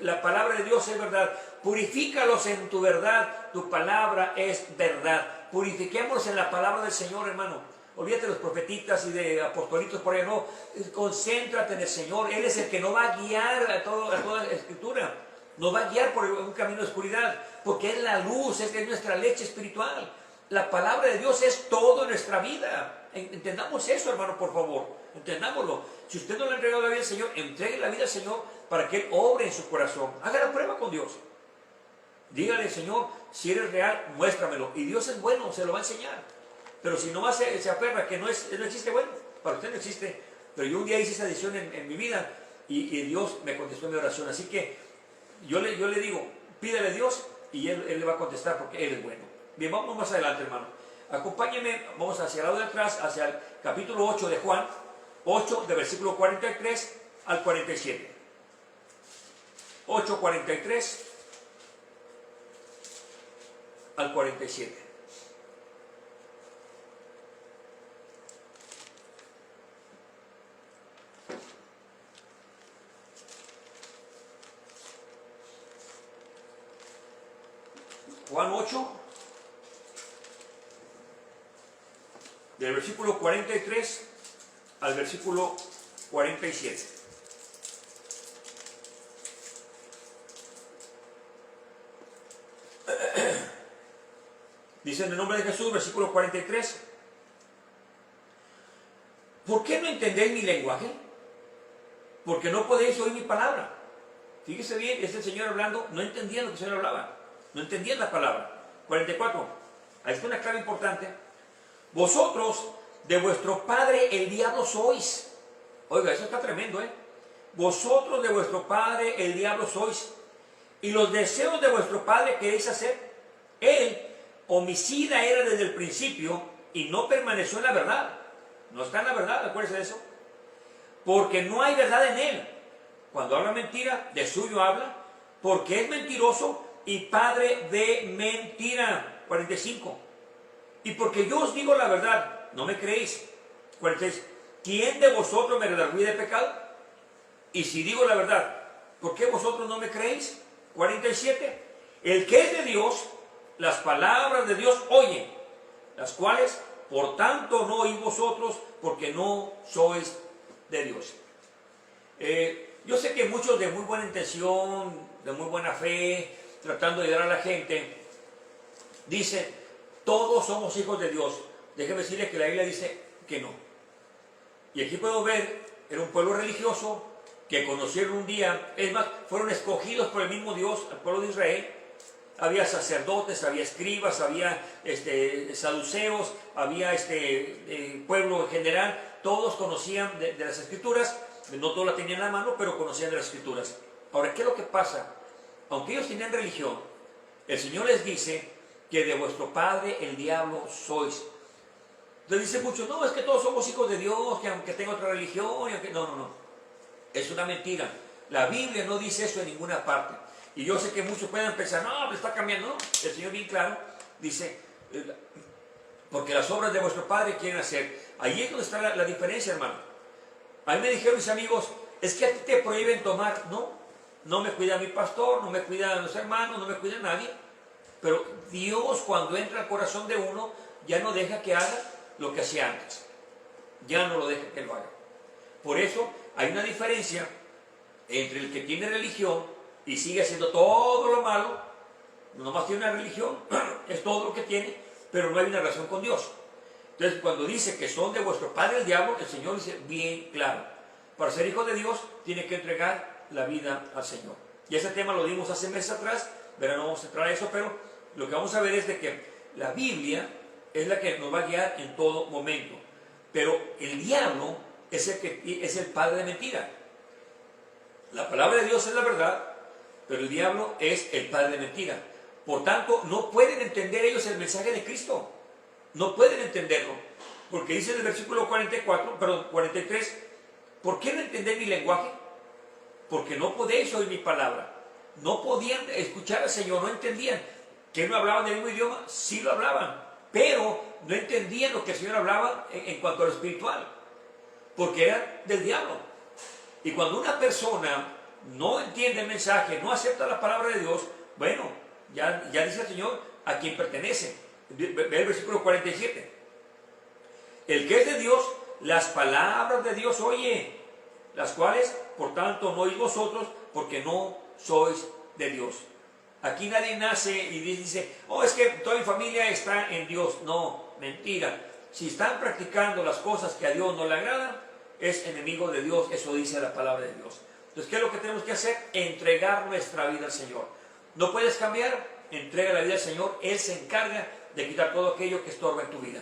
Speaker 1: La palabra de Dios es verdad. Purifícalos en tu verdad. Tu palabra es verdad. Purifiquémonos en la palabra del Señor, hermano. Olvídate de los profetitas y de apostolitos por ahí, no. Concéntrate en el Señor. Él es el que nos va a guiar a toda la Escritura. Nos va a guiar por un camino de oscuridad, porque es la luz, es nuestra leche espiritual. La palabra de Dios es todo en nuestra vida. Entendamos eso, hermano, por favor. Entendámoslo. Si usted no le ha entregado la vida al Señor, entregue la vida al Señor para que Él obre en su corazón. Haga la prueba con Dios. Dígale, Señor, si eres real, muéstramelo. Y Dios es bueno, se lo va a enseñar. Pero si nomás se aferra que no existe, bueno, para usted no existe. Pero yo un día hice esa decisión en mi vida y Dios me contestó mi oración. Así que yo le digo, pídele a Dios y él le va a contestar porque Él es bueno. Bien, vamos más adelante, hermano. Acompáñeme, vamos hacia el lado de atrás, hacia el capítulo 8 de Juan, 8 de versículo 43 al 47. 8:43 al 47. Juan 8, del versículo 43 al versículo 47. Dice en el nombre de Jesús, versículo 43. ¿Por qué no entendéis mi lenguaje? Porque no podéis oír mi palabra. Fíjese bien, es el Señor hablando, no entendían lo que el Señor hablaba, no entendían la palabra. 44, ahí está una clave importante. Vosotros de vuestro padre el diablo sois. Oiga, eso está tremendo, ¿eh? Vosotros de vuestro padre el diablo sois, y los deseos de vuestro padre queréis hacer. Él, homicida era desde el principio, y no permaneció en la verdad. No está en la verdad, acuérdense de eso. Porque no hay verdad en él. Cuando habla mentira, de suyo habla, porque es mentiroso y padre de mentira. 45. Y porque yo os digo la verdad, no me creéis. 46. ¿Quién de vosotros me redarguye de pecado? Y si digo la verdad, ¿por qué vosotros no me creéis? 47. El que es de Dios, las palabras de Dios oye, las cuales, por tanto, no oís vosotros, porque no sois de Dios. Yo sé que muchos de muy buena intención, de muy buena fe, tratando de ayudar a la gente, dicen, todos somos hijos de Dios. Déjenme decirles que la Biblia dice que no. Y aquí puedo ver, era un pueblo religioso que conocieron un día, es más, fueron escogidos por el mismo Dios, al pueblo de Israel. Había sacerdotes, había escribas, había saduceos, había pueblo en general. Todos conocían de las escrituras, no todos la tenían en la mano, pero conocían de las escrituras. Ahora, ¿qué es lo que pasa? Aunque ellos tenían religión, el Señor les dice que de vuestro padre el diablo sois. Entonces dicen muchos, no, es que todos somos hijos de Dios, que aunque tenga otra religión, no. Es una mentira. La Biblia no dice eso en ninguna parte. Y yo sé que muchos pueden pensar, no, pero está cambiando. No, el Señor bien claro dice, porque las obras de vuestro Padre quieren hacer. Ahí es donde está la diferencia, hermano. A mí me dijeron mis amigos, es que a ti te prohíben tomar. No me cuida mi pastor, no me cuida los hermanos, no me cuida nadie. Pero Dios, cuando entra al corazón de uno, ya no deja que haga lo que hacía antes. Ya no lo deja que lo haga. Por eso hay una diferencia entre el que tiene religión y sigue haciendo todo lo malo, nomás tiene una religión, es todo lo que tiene, pero no hay una relación con Dios. Entonces, cuando dice que son de vuestro padre el diablo, el Señor dice bien claro, para ser hijo de Dios, tiene que entregar la vida al Señor. Y ese tema lo dimos hace meses atrás, pero no vamos a entrar a eso, pero lo que vamos a ver es de que la Biblia es la que nos va a guiar en todo momento. Pero el diablo es el padre de mentira. La palabra de Dios es la verdad, pero el diablo es el padre de mentira. Por tanto, no pueden entender ellos el mensaje de Cristo. No pueden entenderlo. Porque dice en el versículo 43, ¿por qué no entendéis mi lenguaje? Porque no podéis oír mi palabra. No podían escuchar al Señor, no entendían. ¿Que no hablaban el mismo idioma? Sí lo hablaban, pero no entendían lo que el Señor hablaba en cuanto a lo espiritual, porque era del diablo. Y cuando una persona no entiende el mensaje, no acepta la palabra de Dios, bueno, ya dice el Señor a quien pertenece. Ve el versículo 47. El que es de Dios, las palabras de Dios oye, las cuales, por tanto, no oís vosotros, porque no sois de Dios. Aquí nadie nace y dice, oh, es que toda mi familia está en Dios. No, mentira. Si están practicando las cosas que a Dios no le agradan, es enemigo de Dios. Eso dice la palabra de Dios. Entonces, ¿qué es lo que tenemos que hacer? Entregar nuestra vida al Señor. ¿No puedes cambiar? Entrega la vida al Señor. Él se encarga de quitar todo aquello que estorba en tu vida.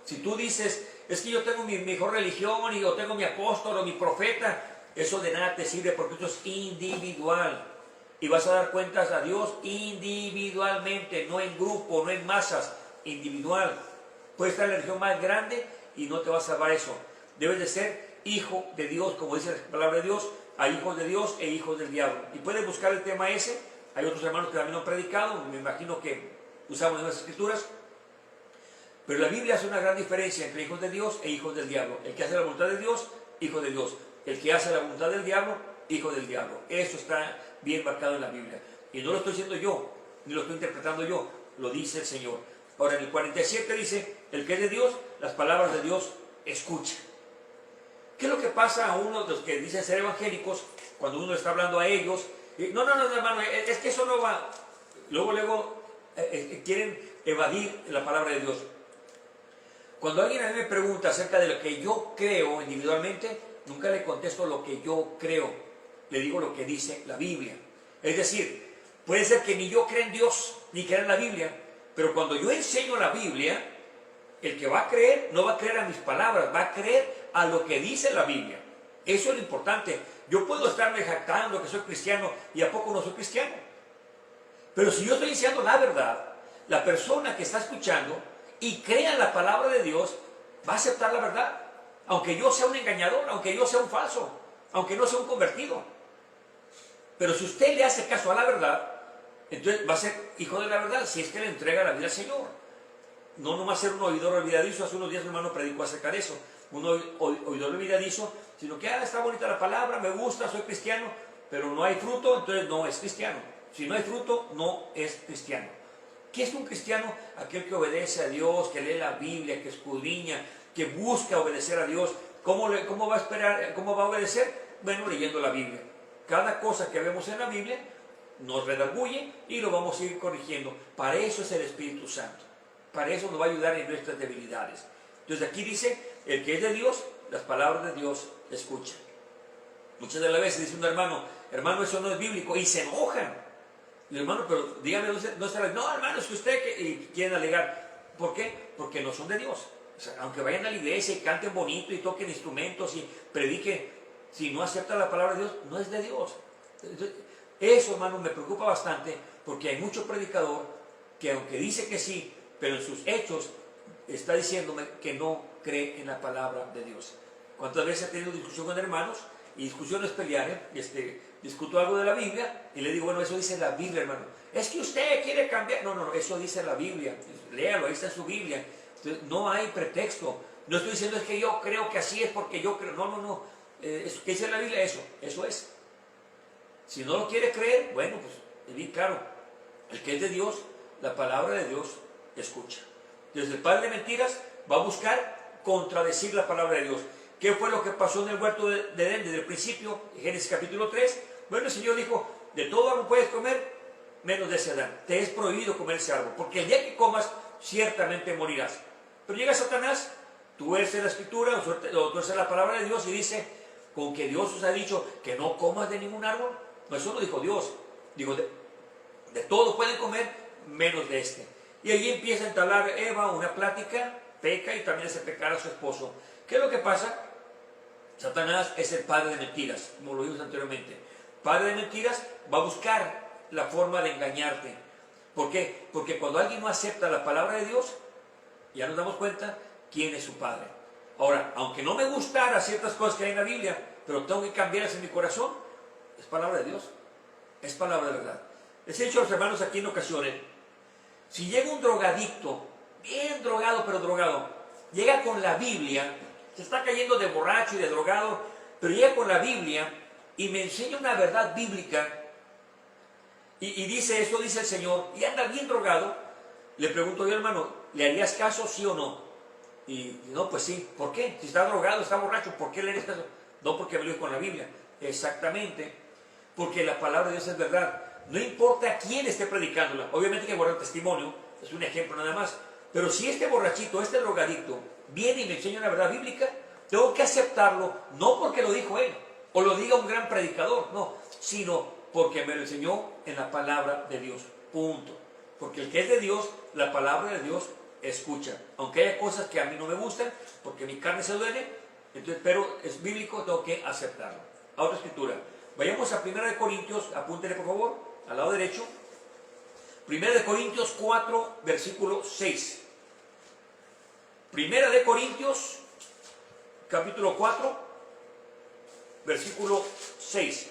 Speaker 1: Si tú dices, es que yo tengo mi mejor religión y yo tengo mi apóstol o mi profeta, eso de nada te sirve, porque eso es individual. Y vas a dar cuentas a Dios individualmente, no en grupo, no en masas, individual. Puedes estar en la religión más grande y no te va a salvar eso. Debes de ser hijo de Dios, como dice la palabra de Dios, hay hijos de Dios e hijos del diablo. Y puedes buscar el tema ese. Hay otros hermanos que también lo han predicado, me imagino que usamos las escrituras. Pero la Biblia hace una gran diferencia entre hijos de Dios e hijos del diablo. El que hace la voluntad de Dios, hijo de Dios. El que hace la voluntad del diablo, hijo del diablo. Eso está bien marcado en la Biblia. Y no lo estoy diciendo yo, ni lo estoy interpretando yo, lo dice el Señor. Ahora en el 47 dice, el que es de Dios, las palabras de Dios escucha. ¿Qué es lo que pasa a uno de los que dicen ser evangélicos cuando uno está hablando a ellos? No, hermano, es que eso no va. Luego quieren evadir la palabra de Dios. Cuando alguien a mí me pregunta acerca de lo que yo creo individualmente, nunca le contesto lo que yo creo, le digo lo que dice la Biblia. Es decir, puede ser que ni yo crea en Dios, ni crea en la Biblia, pero cuando yo enseño la Biblia, el que va a creer no va a creer a mis palabras, va a creer a lo que dice la Biblia. Eso es lo importante. Yo puedo estarme jactando que soy cristiano y a poco no soy cristiano. Pero si yo estoy diciendo la verdad, la persona que está escuchando y crea en la palabra de Dios, va a aceptar la verdad. Aunque yo sea un engañador, aunque yo sea un falso, aunque no sea un convertido. Pero si usted le hace caso a la verdad, entonces va a ser hijo de la verdad si es que le entrega la vida al Señor. No nomás ser un oidor olvidadizo. Hace unos días mi hermano predicó acerca de eso. Un oidor olvidadizo, sino que está bonita la palabra, me gusta, soy cristiano, pero no hay fruto, entonces no es cristiano. Si no hay fruto, no es cristiano. ¿Qué es un cristiano? Aquel que obedece a Dios, que lee la Biblia, que escudriña, que busca obedecer a Dios. ¿Cómo va a esperar? ¿Cómo va a obedecer? Bueno, leyendo la Biblia. Cada cosa que vemos en la Biblia nos redarguye y lo vamos a ir corrigiendo. Para eso es el Espíritu Santo. Para eso nos va a ayudar en nuestras debilidades. Entonces aquí dice, el que es de Dios, las palabras de Dios escucha. Muchas de las veces dice un hermano, eso no es bíblico, y se enojan. Y hermano, pero dígame, no está bien. No, hermano, es que usted, y quieren alegar. ¿Por qué? Porque no son de Dios. O sea, aunque vayan a la iglesia y canten bonito y toquen instrumentos y prediquen, si no aceptan la palabra de Dios, no es de Dios. Entonces, eso, hermano, me preocupa bastante, porque hay mucho predicador que aunque dice que sí, pero en sus hechos está diciéndome que no cree en la palabra de Dios. ¿Cuántas veces he tenido discusión con hermanos? Y discusión es pelear, discuto algo de la Biblia y le digo, bueno, eso dice la Biblia, hermano. Es que usted quiere cambiar. No, eso dice la Biblia. Léalo, ahí está en su Biblia. Entonces, no hay pretexto. No estoy diciendo es que yo creo que así es porque yo creo. No. ¿Qué dice la Biblia? Eso es. Si no lo quiere creer, bueno, pues, bien claro, el que es de Dios, la palabra de Dios escucha. Entonces el padre de mentiras va a buscar contradecir la palabra de Dios. ¿Qué fue lo que pasó en el huerto de Edén desde el principio? En Génesis capítulo 3. Bueno, el Señor dijo, de todo árbol puedes comer, menos de ese Adán. Te es prohibido comer ese árbol, porque el día que comas, ciertamente morirás. Pero llega Satanás, tú eres la escritura, o tú eres la palabra de Dios, y dice, con que Dios os ha dicho que no comas de ningún árbol. No, eso lo dijo Dios. Digo, de todo pueden comer, menos de este. Y allí empieza a entablar Eva una plática, peca y también hace pecar a su esposo. ¿Qué es lo que pasa? Satanás es el padre de mentiras, como lo vimos anteriormente. Padre de mentiras va a buscar la forma de engañarte. ¿Por qué? Porque cuando alguien no acepta la palabra de Dios, ya nos damos cuenta quién es su padre. Ahora, aunque no me gustara ciertas cosas que hay en la Biblia, pero tengo que cambiarlas en mi corazón, es palabra de Dios, es palabra de verdad. Les he dicho a los hermanos aquí en ocasiones, si llega un drogadicto, bien drogado, pero drogado, llega con la Biblia, se está cayendo de borracho y de drogado, pero llega con la Biblia y me enseña una verdad bíblica y dice, esto dice el Señor, y anda bien drogado, le pregunto yo, hermano, ¿le harías caso, sí o no? Y no, pues sí. ¿Por qué? Si está drogado, está borracho, ¿por qué le harías caso? No, porque me lo dijo con la Biblia. Exactamente, porque la palabra de Dios es verdad. No importa quién esté predicándola, obviamente hay que guardar testimonio, es un ejemplo nada más, pero si este borrachito, este drogadicto, viene y me enseña una verdad bíblica, tengo que aceptarlo, no porque lo dijo él, o lo diga un gran predicador, no, sino porque me lo enseñó en la palabra de Dios, punto. Porque el que es de Dios, la palabra de Dios escucha, aunque haya cosas que a mí no me gustan, porque mi carne se duele, entonces, pero es bíblico, tengo que aceptarlo. A otra escritura, vayamos a 1 Corintios, apúntele por favor, al lado derecho, 1 Corintios 4, versículo 6. 1 Corintios, capítulo 4, versículo 6.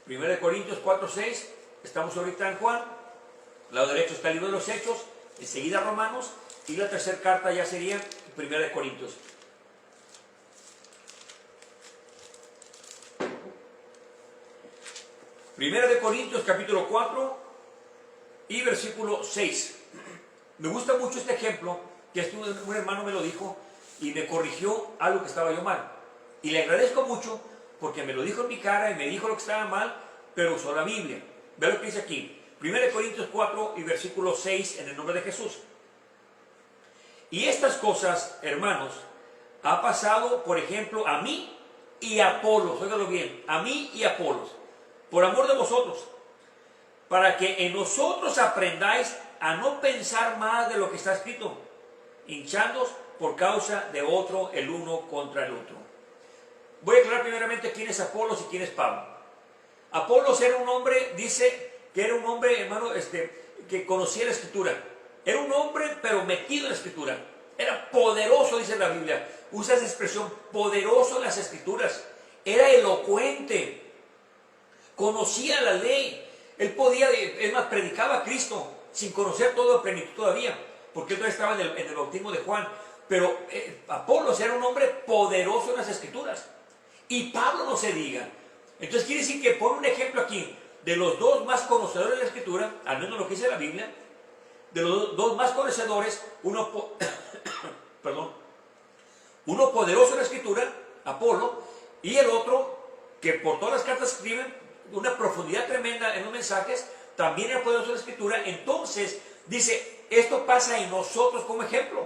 Speaker 1: Primera de Corintios 4, 6, estamos ahorita en Juan, al lado derecho está el libro de los Hechos, enseguida Romanos, y la tercera carta ya sería Primera de Corintios. Primera de Corintios capítulo 4 y versículo 6. Me gusta mucho este ejemplo, que un hermano me lo dijo y me corrigió algo que estaba yo mal. Y le agradezco mucho porque me lo dijo en mi cara y me dijo lo que estaba mal, pero usó la Biblia. Ve lo que dice aquí. Primera de Corintios 4 y versículo 6 en el nombre de Jesús. Y estas cosas, hermanos, ha pasado, por ejemplo, a mí y a Apolos. Óigalo bien, a mí y a Apolos, por amor de vosotros, para que en nosotros aprendáis a no pensar más de lo que está escrito, hinchándoos por causa de otro el uno contra el otro. Voy a aclarar primeramente quién es Apolos y quién es Pablo. Apolos era un hombre, dice que era un hombre, hermano, que conocía la Escritura. Era un hombre, pero metido en la Escritura. Era poderoso, dice la Biblia. Usa esa expresión, poderoso en las Escrituras. Era elocuente. Conocía la ley. Él podía, es más, predicaba a Cristo sin conocer todo a plenitud todavía, porque él todavía estaba en el bautismo de Juan. Pero Apolos era un hombre poderoso en las Escrituras. Y Pablo no se diga. Entonces quiere decir que pone un ejemplo aquí de los dos más conocedores de la Escritura, al menos lo que dice la Biblia, de los dos más conocedores, uno poderoso en la Escritura, Apolo, y el otro que por todas las cartas escriben una profundidad tremenda en los mensajes, también era poderoso en la Escritura. Entonces dice, esto pasa en nosotros como ejemplo.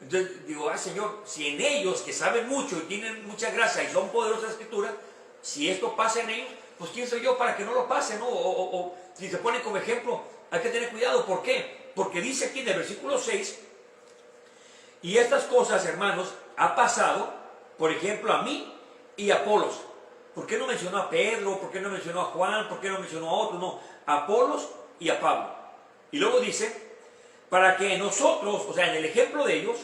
Speaker 1: Entonces digo, Señor, si en ellos que saben mucho y tienen mucha gracia y son poderosos en la Escritura, si esto pasa en ellos, pues quién soy yo para que no lo pase, ¿no? O si se pone como ejemplo, hay que tener cuidado. ¿Por qué? Porque dice aquí en el versículo 6, y estas cosas, hermanos, ha pasado, por ejemplo, a mí y a Apolos. ¿Por qué no mencionó a Pedro? ¿Por qué no mencionó a Juan? ¿Por qué no mencionó a otro? No, a Apolos y a Pablo. Y luego dice, para que nosotros, o sea, en el ejemplo de ellos,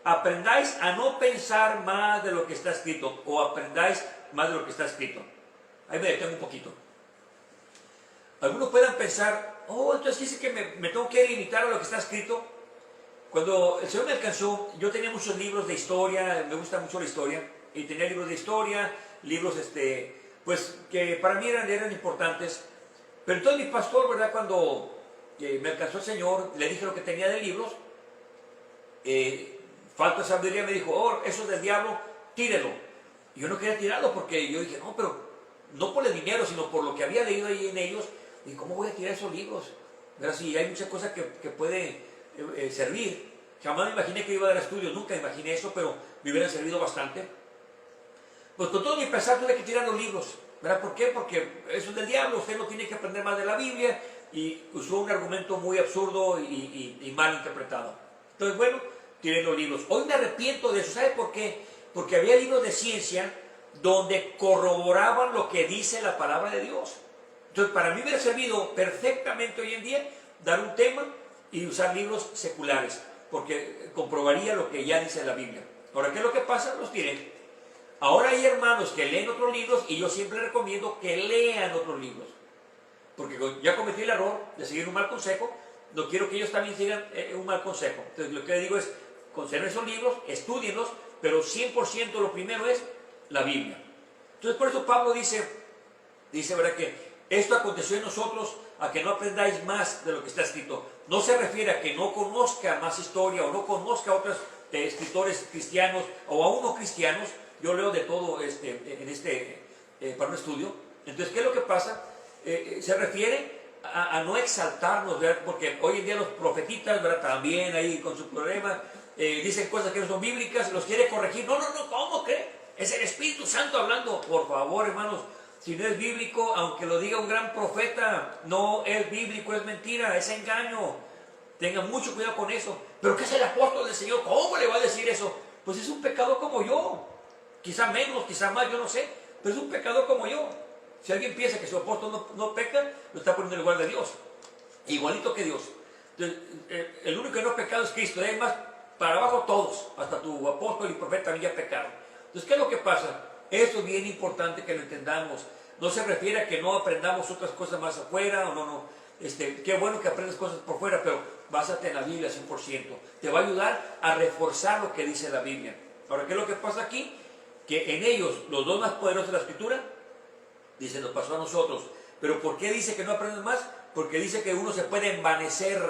Speaker 1: aprendáis a no pensar más de lo que está escrito, o aprendáis más de lo que está escrito. Ahí me detengo un poquito. Algunos puedan pensar, entonces dice que me tengo que limitar a lo que está escrito. Cuando el Señor me alcanzó, yo tenía muchos libros de historia, me gusta mucho la historia, y tenía libros de historia, libros pues que para mí eran importantes. Pero entonces mi pastor, ¿verdad? Cuando me alcanzó el Señor, le dije lo que tenía de libros, falta de sabiduría, me dijo, eso es del diablo, tírelo. Y yo no quería tirarlo porque yo dije, no, pero no por el dinero, sino por lo que había leído ahí en ellos. Y ¿cómo voy a tirar esos libros? ¿Verdad? Si hay muchas cosas que puede servir. Jamás me imaginé que iba a dar estudios, nunca imaginé eso, pero me hubieran servido bastante. Pues con todo mi pesar tuve que tirar los libros. ¿Verdad? ¿Por qué? Porque eso es del diablo, usted no tiene que aprender más de la Biblia. Y usó un argumento muy absurdo y mal interpretado. Entonces, bueno, tiré los libros. Hoy me arrepiento de eso. ¿Sabe por qué? Porque había libros de ciencia donde corroboraban lo que dice la palabra de Dios. Entonces, para mí me ha servido perfectamente hoy en día dar un tema y usar libros seculares, porque comprobaría lo que ya dice la Biblia. Ahora, ¿qué es lo que pasa? Los tiré. Ahora hay hermanos que leen otros libros y yo siempre recomiendo que lean otros libros, porque ya cometí el error de seguir un mal consejo, no quiero que ellos también sigan un mal consejo. Entonces, lo que les digo es, conserven esos libros, estudienlos, pero 100% lo primero es la Biblia. Entonces, por eso Pablo dice, ¿verdad? Que esto aconteció en nosotros a que no aprendáis más de lo que está escrito. No se refiere a que no conozca más historia o no conozca a otros escritores cristianos o aún no cristianos. Yo leo de todo para un estudio. Entonces, ¿qué es lo que pasa? Se refiere a no exaltarnos, ¿verdad? Porque hoy en día los profetitas, ¿verdad? También ahí con su problema dicen cosas que no son bíblicas, los quiere corregir. No, ¿cómo cree? Es el Espíritu Santo hablando. Por favor, hermanos, si no es bíblico, aunque lo diga un gran profeta, no es bíblico, es mentira, es engaño. Tengan mucho cuidado con eso. ¿Pero qué es el apóstol del Señor? ¿Cómo le va a decir eso? Pues es un pecador como yo. Quizá menos, quizá más, yo no sé. Pero es un pecador como yo. Si alguien piensa que su apóstol no peca, lo está poniendo en el lugar de Dios. Igualito que Dios. Entonces, el único que no ha pecado es Cristo. Además, para abajo todos, hasta tu apóstol y profeta también ya pecaron. Entonces, ¿qué es lo que pasa? Eso es bien importante que lo entendamos. No se refiere a que no aprendamos otras cosas más afuera, o no. Qué bueno que aprendas cosas por fuera, pero básate en la Biblia 100%. Te va a ayudar a reforzar lo que dice la Biblia. Ahora, ¿qué es lo que pasa aquí? Que en ellos, los dos más poderosos de la Escritura, Dice, nos pasó a nosotros. Pero ¿por qué dice que no aprendes más? Porque dice que uno se puede envanecer,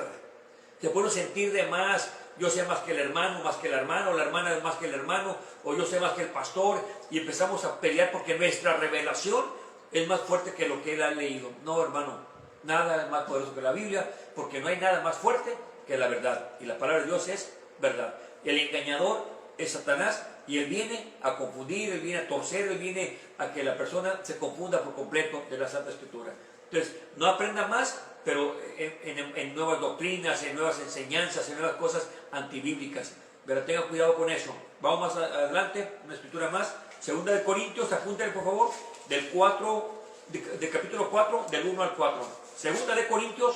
Speaker 1: se puede sentir de más. Yo sé más que el hermano, más que la hermana, o la hermana es más que el hermano, o yo sé más que el pastor, y empezamos a pelear porque nuestra revelación es más fuerte que lo que él ha leído. No, hermano, nada es más poderoso que la Biblia, porque no hay nada más fuerte que la verdad. Y la palabra de Dios es verdad. El engañador es Satanás, y él viene a confundir, él viene a torcer, él viene a que la persona se confunda por completo de la Santa Escritura. Entonces, no aprenda más, pero en nuevas doctrinas, en nuevas enseñanzas, en nuevas cosas antibíblicas. Pero tenga cuidado con eso. Vamos más adelante, una escritura más. Segunda de Corintios, apúntale por favor, del 4, de capítulo 4, del 1 al 4. Segunda de Corintios,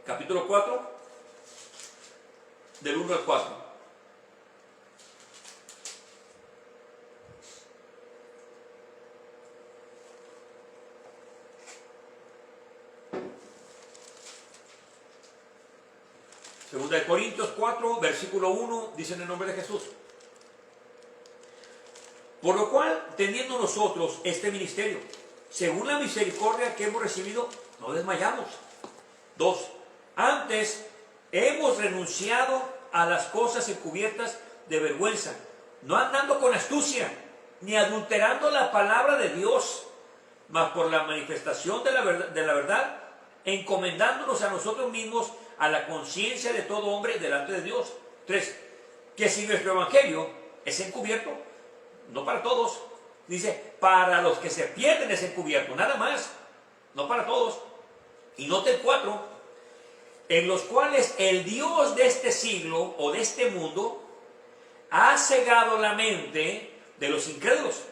Speaker 1: capítulo 4, del 1 al 4. Segunda de Corintios 4, versículo 1, dice en el nombre de Jesús. Por lo cual, teniendo nosotros este ministerio, según la misericordia que hemos recibido, no desmayamos. 2. Antes hemos renunciado a las cosas encubiertas de vergüenza, no andando con astucia, ni adulterando la palabra de Dios, mas por la manifestación de la verdad, encomendándonos a nosotros mismos a la conciencia de todo hombre delante de Dios. 3. Que si nuestro evangelio es encubierto, no para todos, dice, para los que se pierden es encubierto, nada más, no para todos. Y note el 4, en los cuales el Dios de este siglo o de este mundo ha cegado la mente de los incrédulos,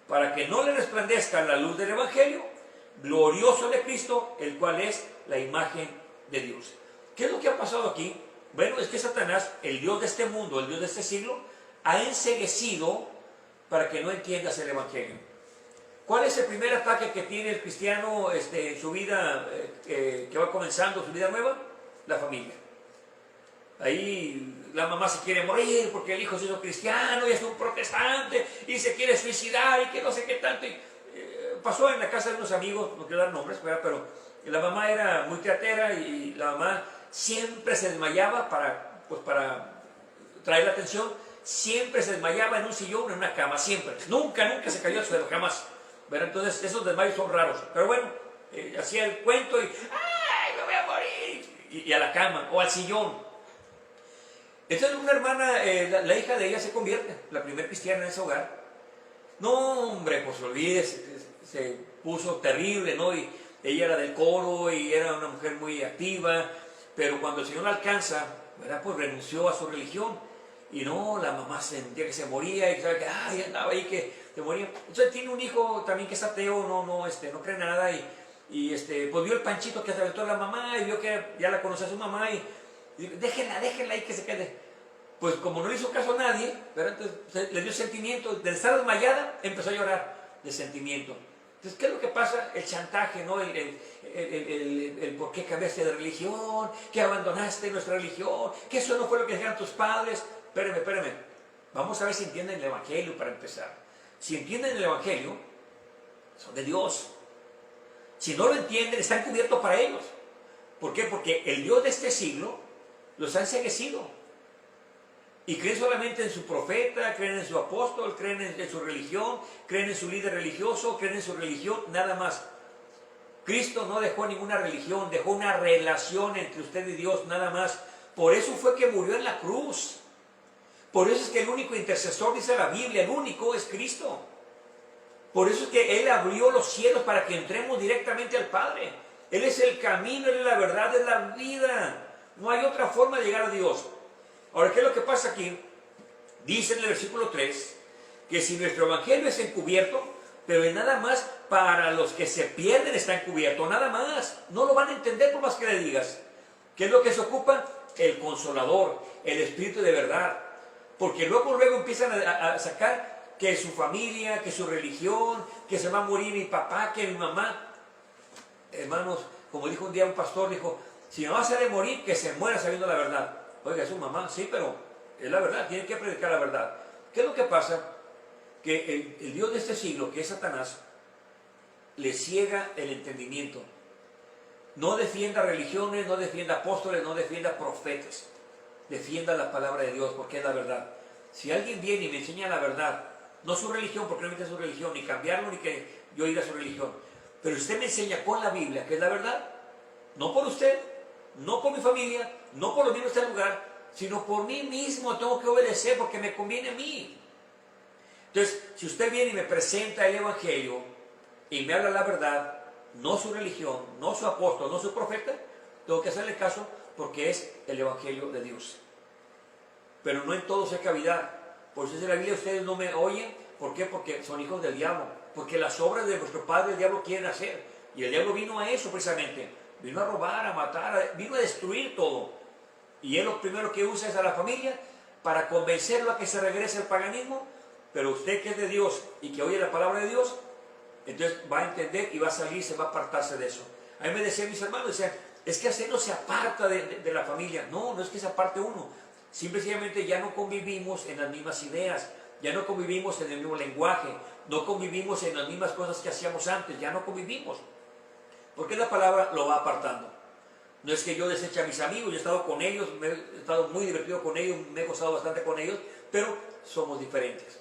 Speaker 1: para que no le resplandezca la luz del evangelio glorioso de Cristo, el cual es la imagen de Dios. ¿Qué es lo que ha pasado aquí? Bueno, es que Satanás, el Dios de este mundo, el Dios de este siglo, ha enceguecido para que no entiendas el evangelio. ¿Cuál es el primer ataque que tiene el cristiano en su vida, que va comenzando su vida nueva? La familia. Ahí la mamá se quiere morir porque el hijo se hizo cristiano y es un protestante y se quiere suicidar y que no sé qué tanto. Pasó en la casa de unos amigos, no quiero dar nombres, pero la mamá era muy teatera y la mamá siempre se desmayaba para traer la atención. Siempre se desmayaba en un sillón, en una cama, siempre. Nunca se cayó al suelo, jamás. ¿Verdad? Entonces esos desmayos son raros. Pero bueno, hacía el cuento y ¡ay, me voy a morir! Y a la cama o al sillón. Entonces una hermana, la hija de ella se convierte, la primer cristiana en ese hogar. No, hombre, pues olvídese, se puso terrible, ¿no? Y ella era del coro y era una mujer muy activa, pero cuando el Señor la alcanza, ¿verdad? Pues renunció a su religión. Y no, la mamá sentía que se moría y sabe que andaba ahí que se moría. Entonces tiene un hijo también que es ateo, no cree nada y pues vio el panchito que se aventó la mamá y vio que ya la conocía su mamá y dijo, déjenla ahí que se quede. Pues como no le hizo caso a nadie, ¿verdad? Entonces le dio sentimiento, de estar desmayada empezó a llorar de sentimiento. Entonces, ¿qué es lo que pasa? El chantaje, ¿no? El por qué cambiaste de religión, que abandonaste nuestra religión, que eso no fue lo que dijeron tus padres. Espérame. Vamos a ver si entienden el evangelio para empezar. Si entienden el evangelio, son de Dios. Si no lo entienden, están cubiertos para ellos. ¿Por qué? Porque el Dios de este siglo los ha enceguecido. Y creen solamente en su profeta, creen en su apóstol, creen en su religión, creen en su líder religioso, creen en su religión, nada más. Cristo no dejó ninguna religión, dejó una relación entre usted y Dios, nada más. Por eso fue que murió en la cruz. Por eso es que el único intercesor, dice la Biblia, el único es Cristo. Por eso es que Él abrió los cielos para que entremos directamente al Padre. Él es el camino, Él es la verdad, es la vida. No hay otra forma de llegar a Dios. Ahora, ¿qué es lo que pasa aquí? Dice en el versículo 3, que si nuestro evangelio es encubierto, pero en nada más para los que se pierden está encubierto, nada más. No lo van a entender por más que le digas. ¿Qué es lo que se ocupa? El Consolador, el Espíritu de verdad. Porque luego empiezan a sacar que su familia, que su religión, que se va a morir mi papá, que mi mamá. Hermanos, como dijo un día un pastor, dijo, si mi mamá se ha de morir, que se muera sabiendo la verdad. Oiga, es su mamá, sí, pero es la verdad, tiene que predicar la verdad. ¿Qué es lo que pasa? Que el Dios de este siglo, que es Satanás, le ciega el entendimiento. No defienda religiones, no defienda apóstoles, no defienda profetas. Defienda la palabra de Dios, porque es la verdad. Si alguien viene y me enseña la verdad, no su religión, porque no me interesa su religión, ni cambiarlo, ni que yo ir a su religión, pero usted me enseña con la Biblia, que es la verdad, no por usted, no por mi familia, no por los mismos de este lugar, sino por mí mismo tengo que obedecer porque me conviene a mí. Entonces, si usted viene y me presenta el Evangelio y me habla la verdad, no su religión, no su apóstol, no su profeta, tengo que hacerle caso porque es el Evangelio de Dios. Pero no en todos hay cavidad. Por eso dice la Biblia, ustedes no me oyen. ¿Por qué? Porque son hijos del diablo. Porque las obras de vuestro padre el diablo quieren hacer. Y el diablo vino a eso precisamente. Vino a robar, a matar, vino a destruir todo. Y él lo primero que usa es a la familia para convencerlo a que se regrese al paganismo. Pero usted que es de Dios y que oye la palabra de Dios, entonces va a entender y va a salir, se va a apartarse de eso. A mí me decían mis hermanos, decían, es que así no se aparta de la familia. No, no es que se aparte uno. Simplemente ya no convivimos en las mismas ideas, ya no convivimos en el mismo lenguaje, no convivimos en las mismas cosas que hacíamos antes, ya no convivimos. Porque la palabra lo va apartando. No es que yo deseche a mis amigos, yo he estado con ellos, me he estado muy divertido con ellos, me he gozado bastante con ellos, pero somos diferentes.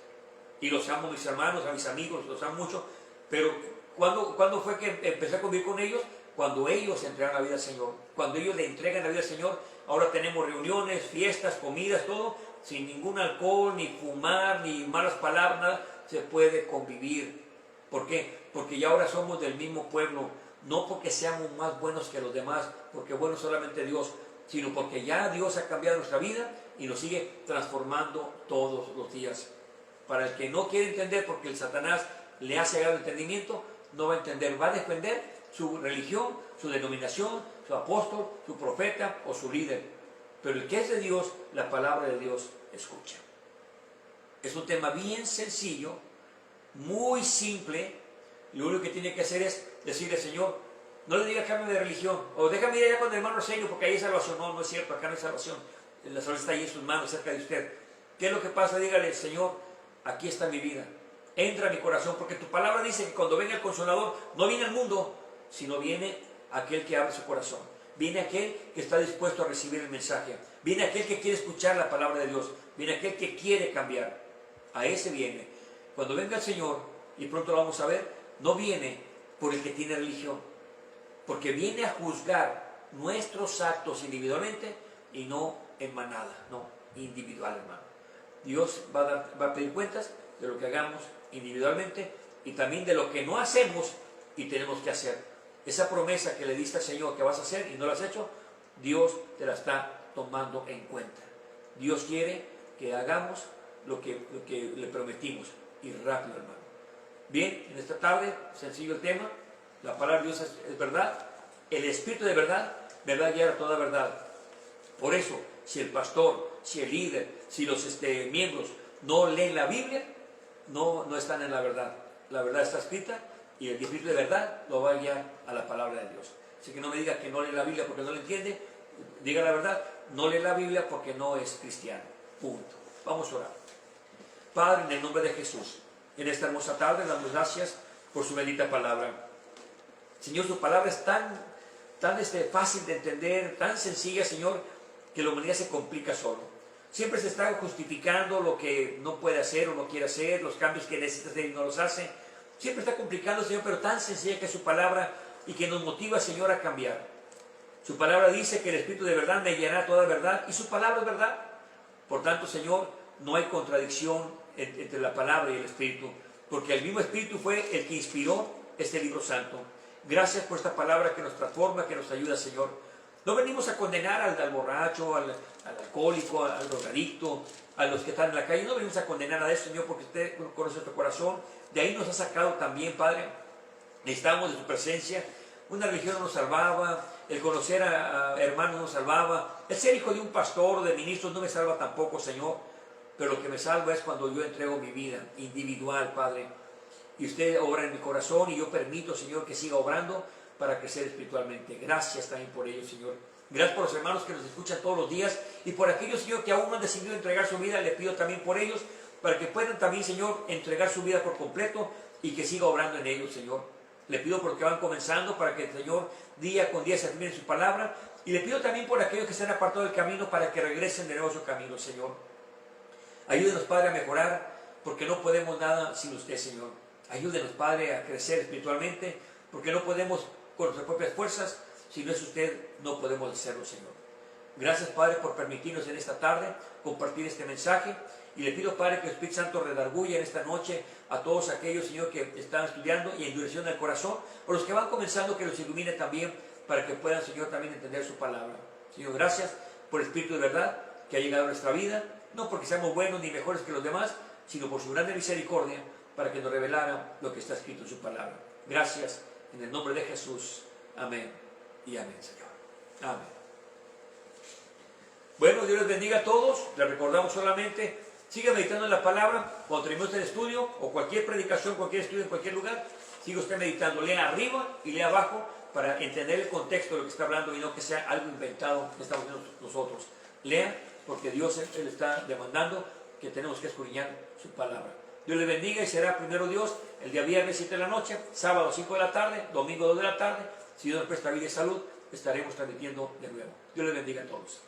Speaker 1: Y los amo, mis hermanos, a mis amigos, los amo mucho, pero ¿cuándo fue que empecé a convivir con ellos? Cuando ellos entregan la vida al Señor, cuando ellos le entregan la vida al Señor. Ahora tenemos reuniones, fiestas, comidas, todo, sin ningún alcohol, ni fumar, ni malas palabras, nada, se puede convivir. ¿Por qué? Porque ya ahora somos del mismo pueblo, no porque seamos más buenos que los demás, porque bueno solamente Dios, sino porque ya Dios ha cambiado nuestra vida y nos sigue transformando todos los días. Para el que no quiere entender, porque el Satanás le ha cegado el entendimiento, no va a entender, va a defender su religión, su denominación, su apóstol, su profeta o su líder. Pero el que es de Dios, la palabra de Dios escucha. Es un tema bien sencillo, muy simple. Lo único que tiene que hacer es decirle, Señor, no le diga cambio de religión, o déjame ir allá con el hermano Arsenio porque ahí hay salvación. No, no es cierto, acá no hay salvación. La salvación está ahí en sus manos, cerca de usted. ¿Qué es lo que pasa? Dígale, Señor, aquí está mi vida. Entra a mi corazón, porque tu palabra dice que cuando venga el Consolador, no viene al mundo, sino viene aquel que abre su corazón. Viene aquel que está dispuesto a recibir el mensaje. Viene aquel que quiere escuchar la palabra de Dios. Viene aquel que quiere cambiar. A ese viene. Cuando venga el Señor, y pronto lo vamos a ver, no viene por el que tiene religión. Porque viene a juzgar nuestros actos individualmente y no en manada, no individual, hermano. Dios va a pedir cuentas de lo que hagamos individualmente y también de lo que no hacemos y tenemos que hacer. Esa promesa que le diste al Señor que vas a hacer y no la has hecho, Dios te la está tomando en cuenta. Dios quiere que hagamos lo que le prometimos y rápido, hermano. Bien, en esta tarde, sencillo el tema, la palabra de Dios es verdad, el Espíritu de verdad me va a guiar a toda verdad. Por eso, si el pastor, si el líder, si los miembros no leen la Biblia, no están en la verdad. La verdad está escrita y el Espíritu de verdad lo va a guiar a la palabra de Dios. Así que no me diga que no lee la Biblia porque no la entiende, diga la verdad, no lee la Biblia porque no es cristiano. Punto. Vamos a orar. Padre, en el nombre de Jesús, en esta hermosa tarde damos gracias por su bendita palabra. Señor, su palabra es tan fácil de entender, tan sencilla, Señor, que la humanidad se complica solo. Siempre se está justificando lo que no puede hacer o no quiere hacer, los cambios que necesita hacer y no los hace. Siempre está complicando, Señor, pero tan sencilla que es su palabra y que nos motiva, Señor, a cambiar. Su palabra dice que el Espíritu de verdad me guiará a toda verdad y su palabra es verdad. Por tanto, Señor, no hay contradicción entre la palabra y el Espíritu, porque el mismo Espíritu fue el que inspiró este libro santo. Gracias por esta palabra que nos transforma, que nos ayuda, Señor. No venimos a condenar al borracho, al alcohólico, al drogadicto, a los que están en la calle. No venimos a condenar a eso, Señor, porque usted conoce nuestro corazón. De ahí nos ha sacado también, Padre. Necesitamos de tu presencia. Una religión no nos salvaba, el conocer a hermanos no nos salvaba, el ser hijo de un pastor o de ministros no me salva tampoco, Señor. Pero lo que me salva es cuando yo entrego mi vida individual, Padre. Y usted obra en mi corazón y yo permito, Señor, que siga obrando para crecer espiritualmente. Gracias también por ello, Señor. Gracias por los hermanos que nos escuchan todos los días y por aquellos, Señor, que aún no han decidido entregar su vida. Le pido también por ellos para que puedan también, Señor, entregar su vida por completo y que siga obrando en ellos, Señor. Le pido por los que van comenzando para que el Señor día con día se afirme en su palabra. Y le pido también por aquellos que se han apartado del camino para que regresen de nuevo a su camino, Señor. Ayúdenos, Padre, a mejorar, porque no podemos nada sin usted, Señor. Ayúdenos, Padre, a crecer espiritualmente, porque no podemos con nuestras propias fuerzas. Si no es usted, no podemos hacerlo, Señor. Gracias, Padre, por permitirnos en esta tarde compartir este mensaje. Y le pido, Padre, que el Espíritu Santo redarguya en esta noche a todos aquellos, Señor, que están estudiando y endureciendo el corazón, o los que van comenzando, que los ilumine también, para que puedan, Señor, también entender su palabra. Señor, gracias por el Espíritu de verdad que ha llegado a nuestra vida, no porque seamos buenos ni mejores que los demás, sino por su grande misericordia, para que nos revelara lo que está escrito en su palabra. Gracias, en el nombre de Jesús. Amén y amén, Señor. Amén. Bueno, Dios les bendiga a todos. Les recordamos solamente, siga meditando en la palabra cuando terminemos el estudio, o cualquier predicación, cualquier estudio en cualquier lugar. Siga usted meditando, lea arriba y lea abajo, para entender el contexto de lo que está hablando y no que sea algo inventado que estamos viendo nosotros. Lea, porque Dios Él está demandando que tenemos que escudriñar su palabra. Dios le bendiga, y será primero Dios el día viernes 7 de la noche, sábado 5 de la tarde, domingo 2 de la tarde. Si Dios nos presta vida y salud, estaremos transmitiendo de nuevo. Dios le bendiga a todos.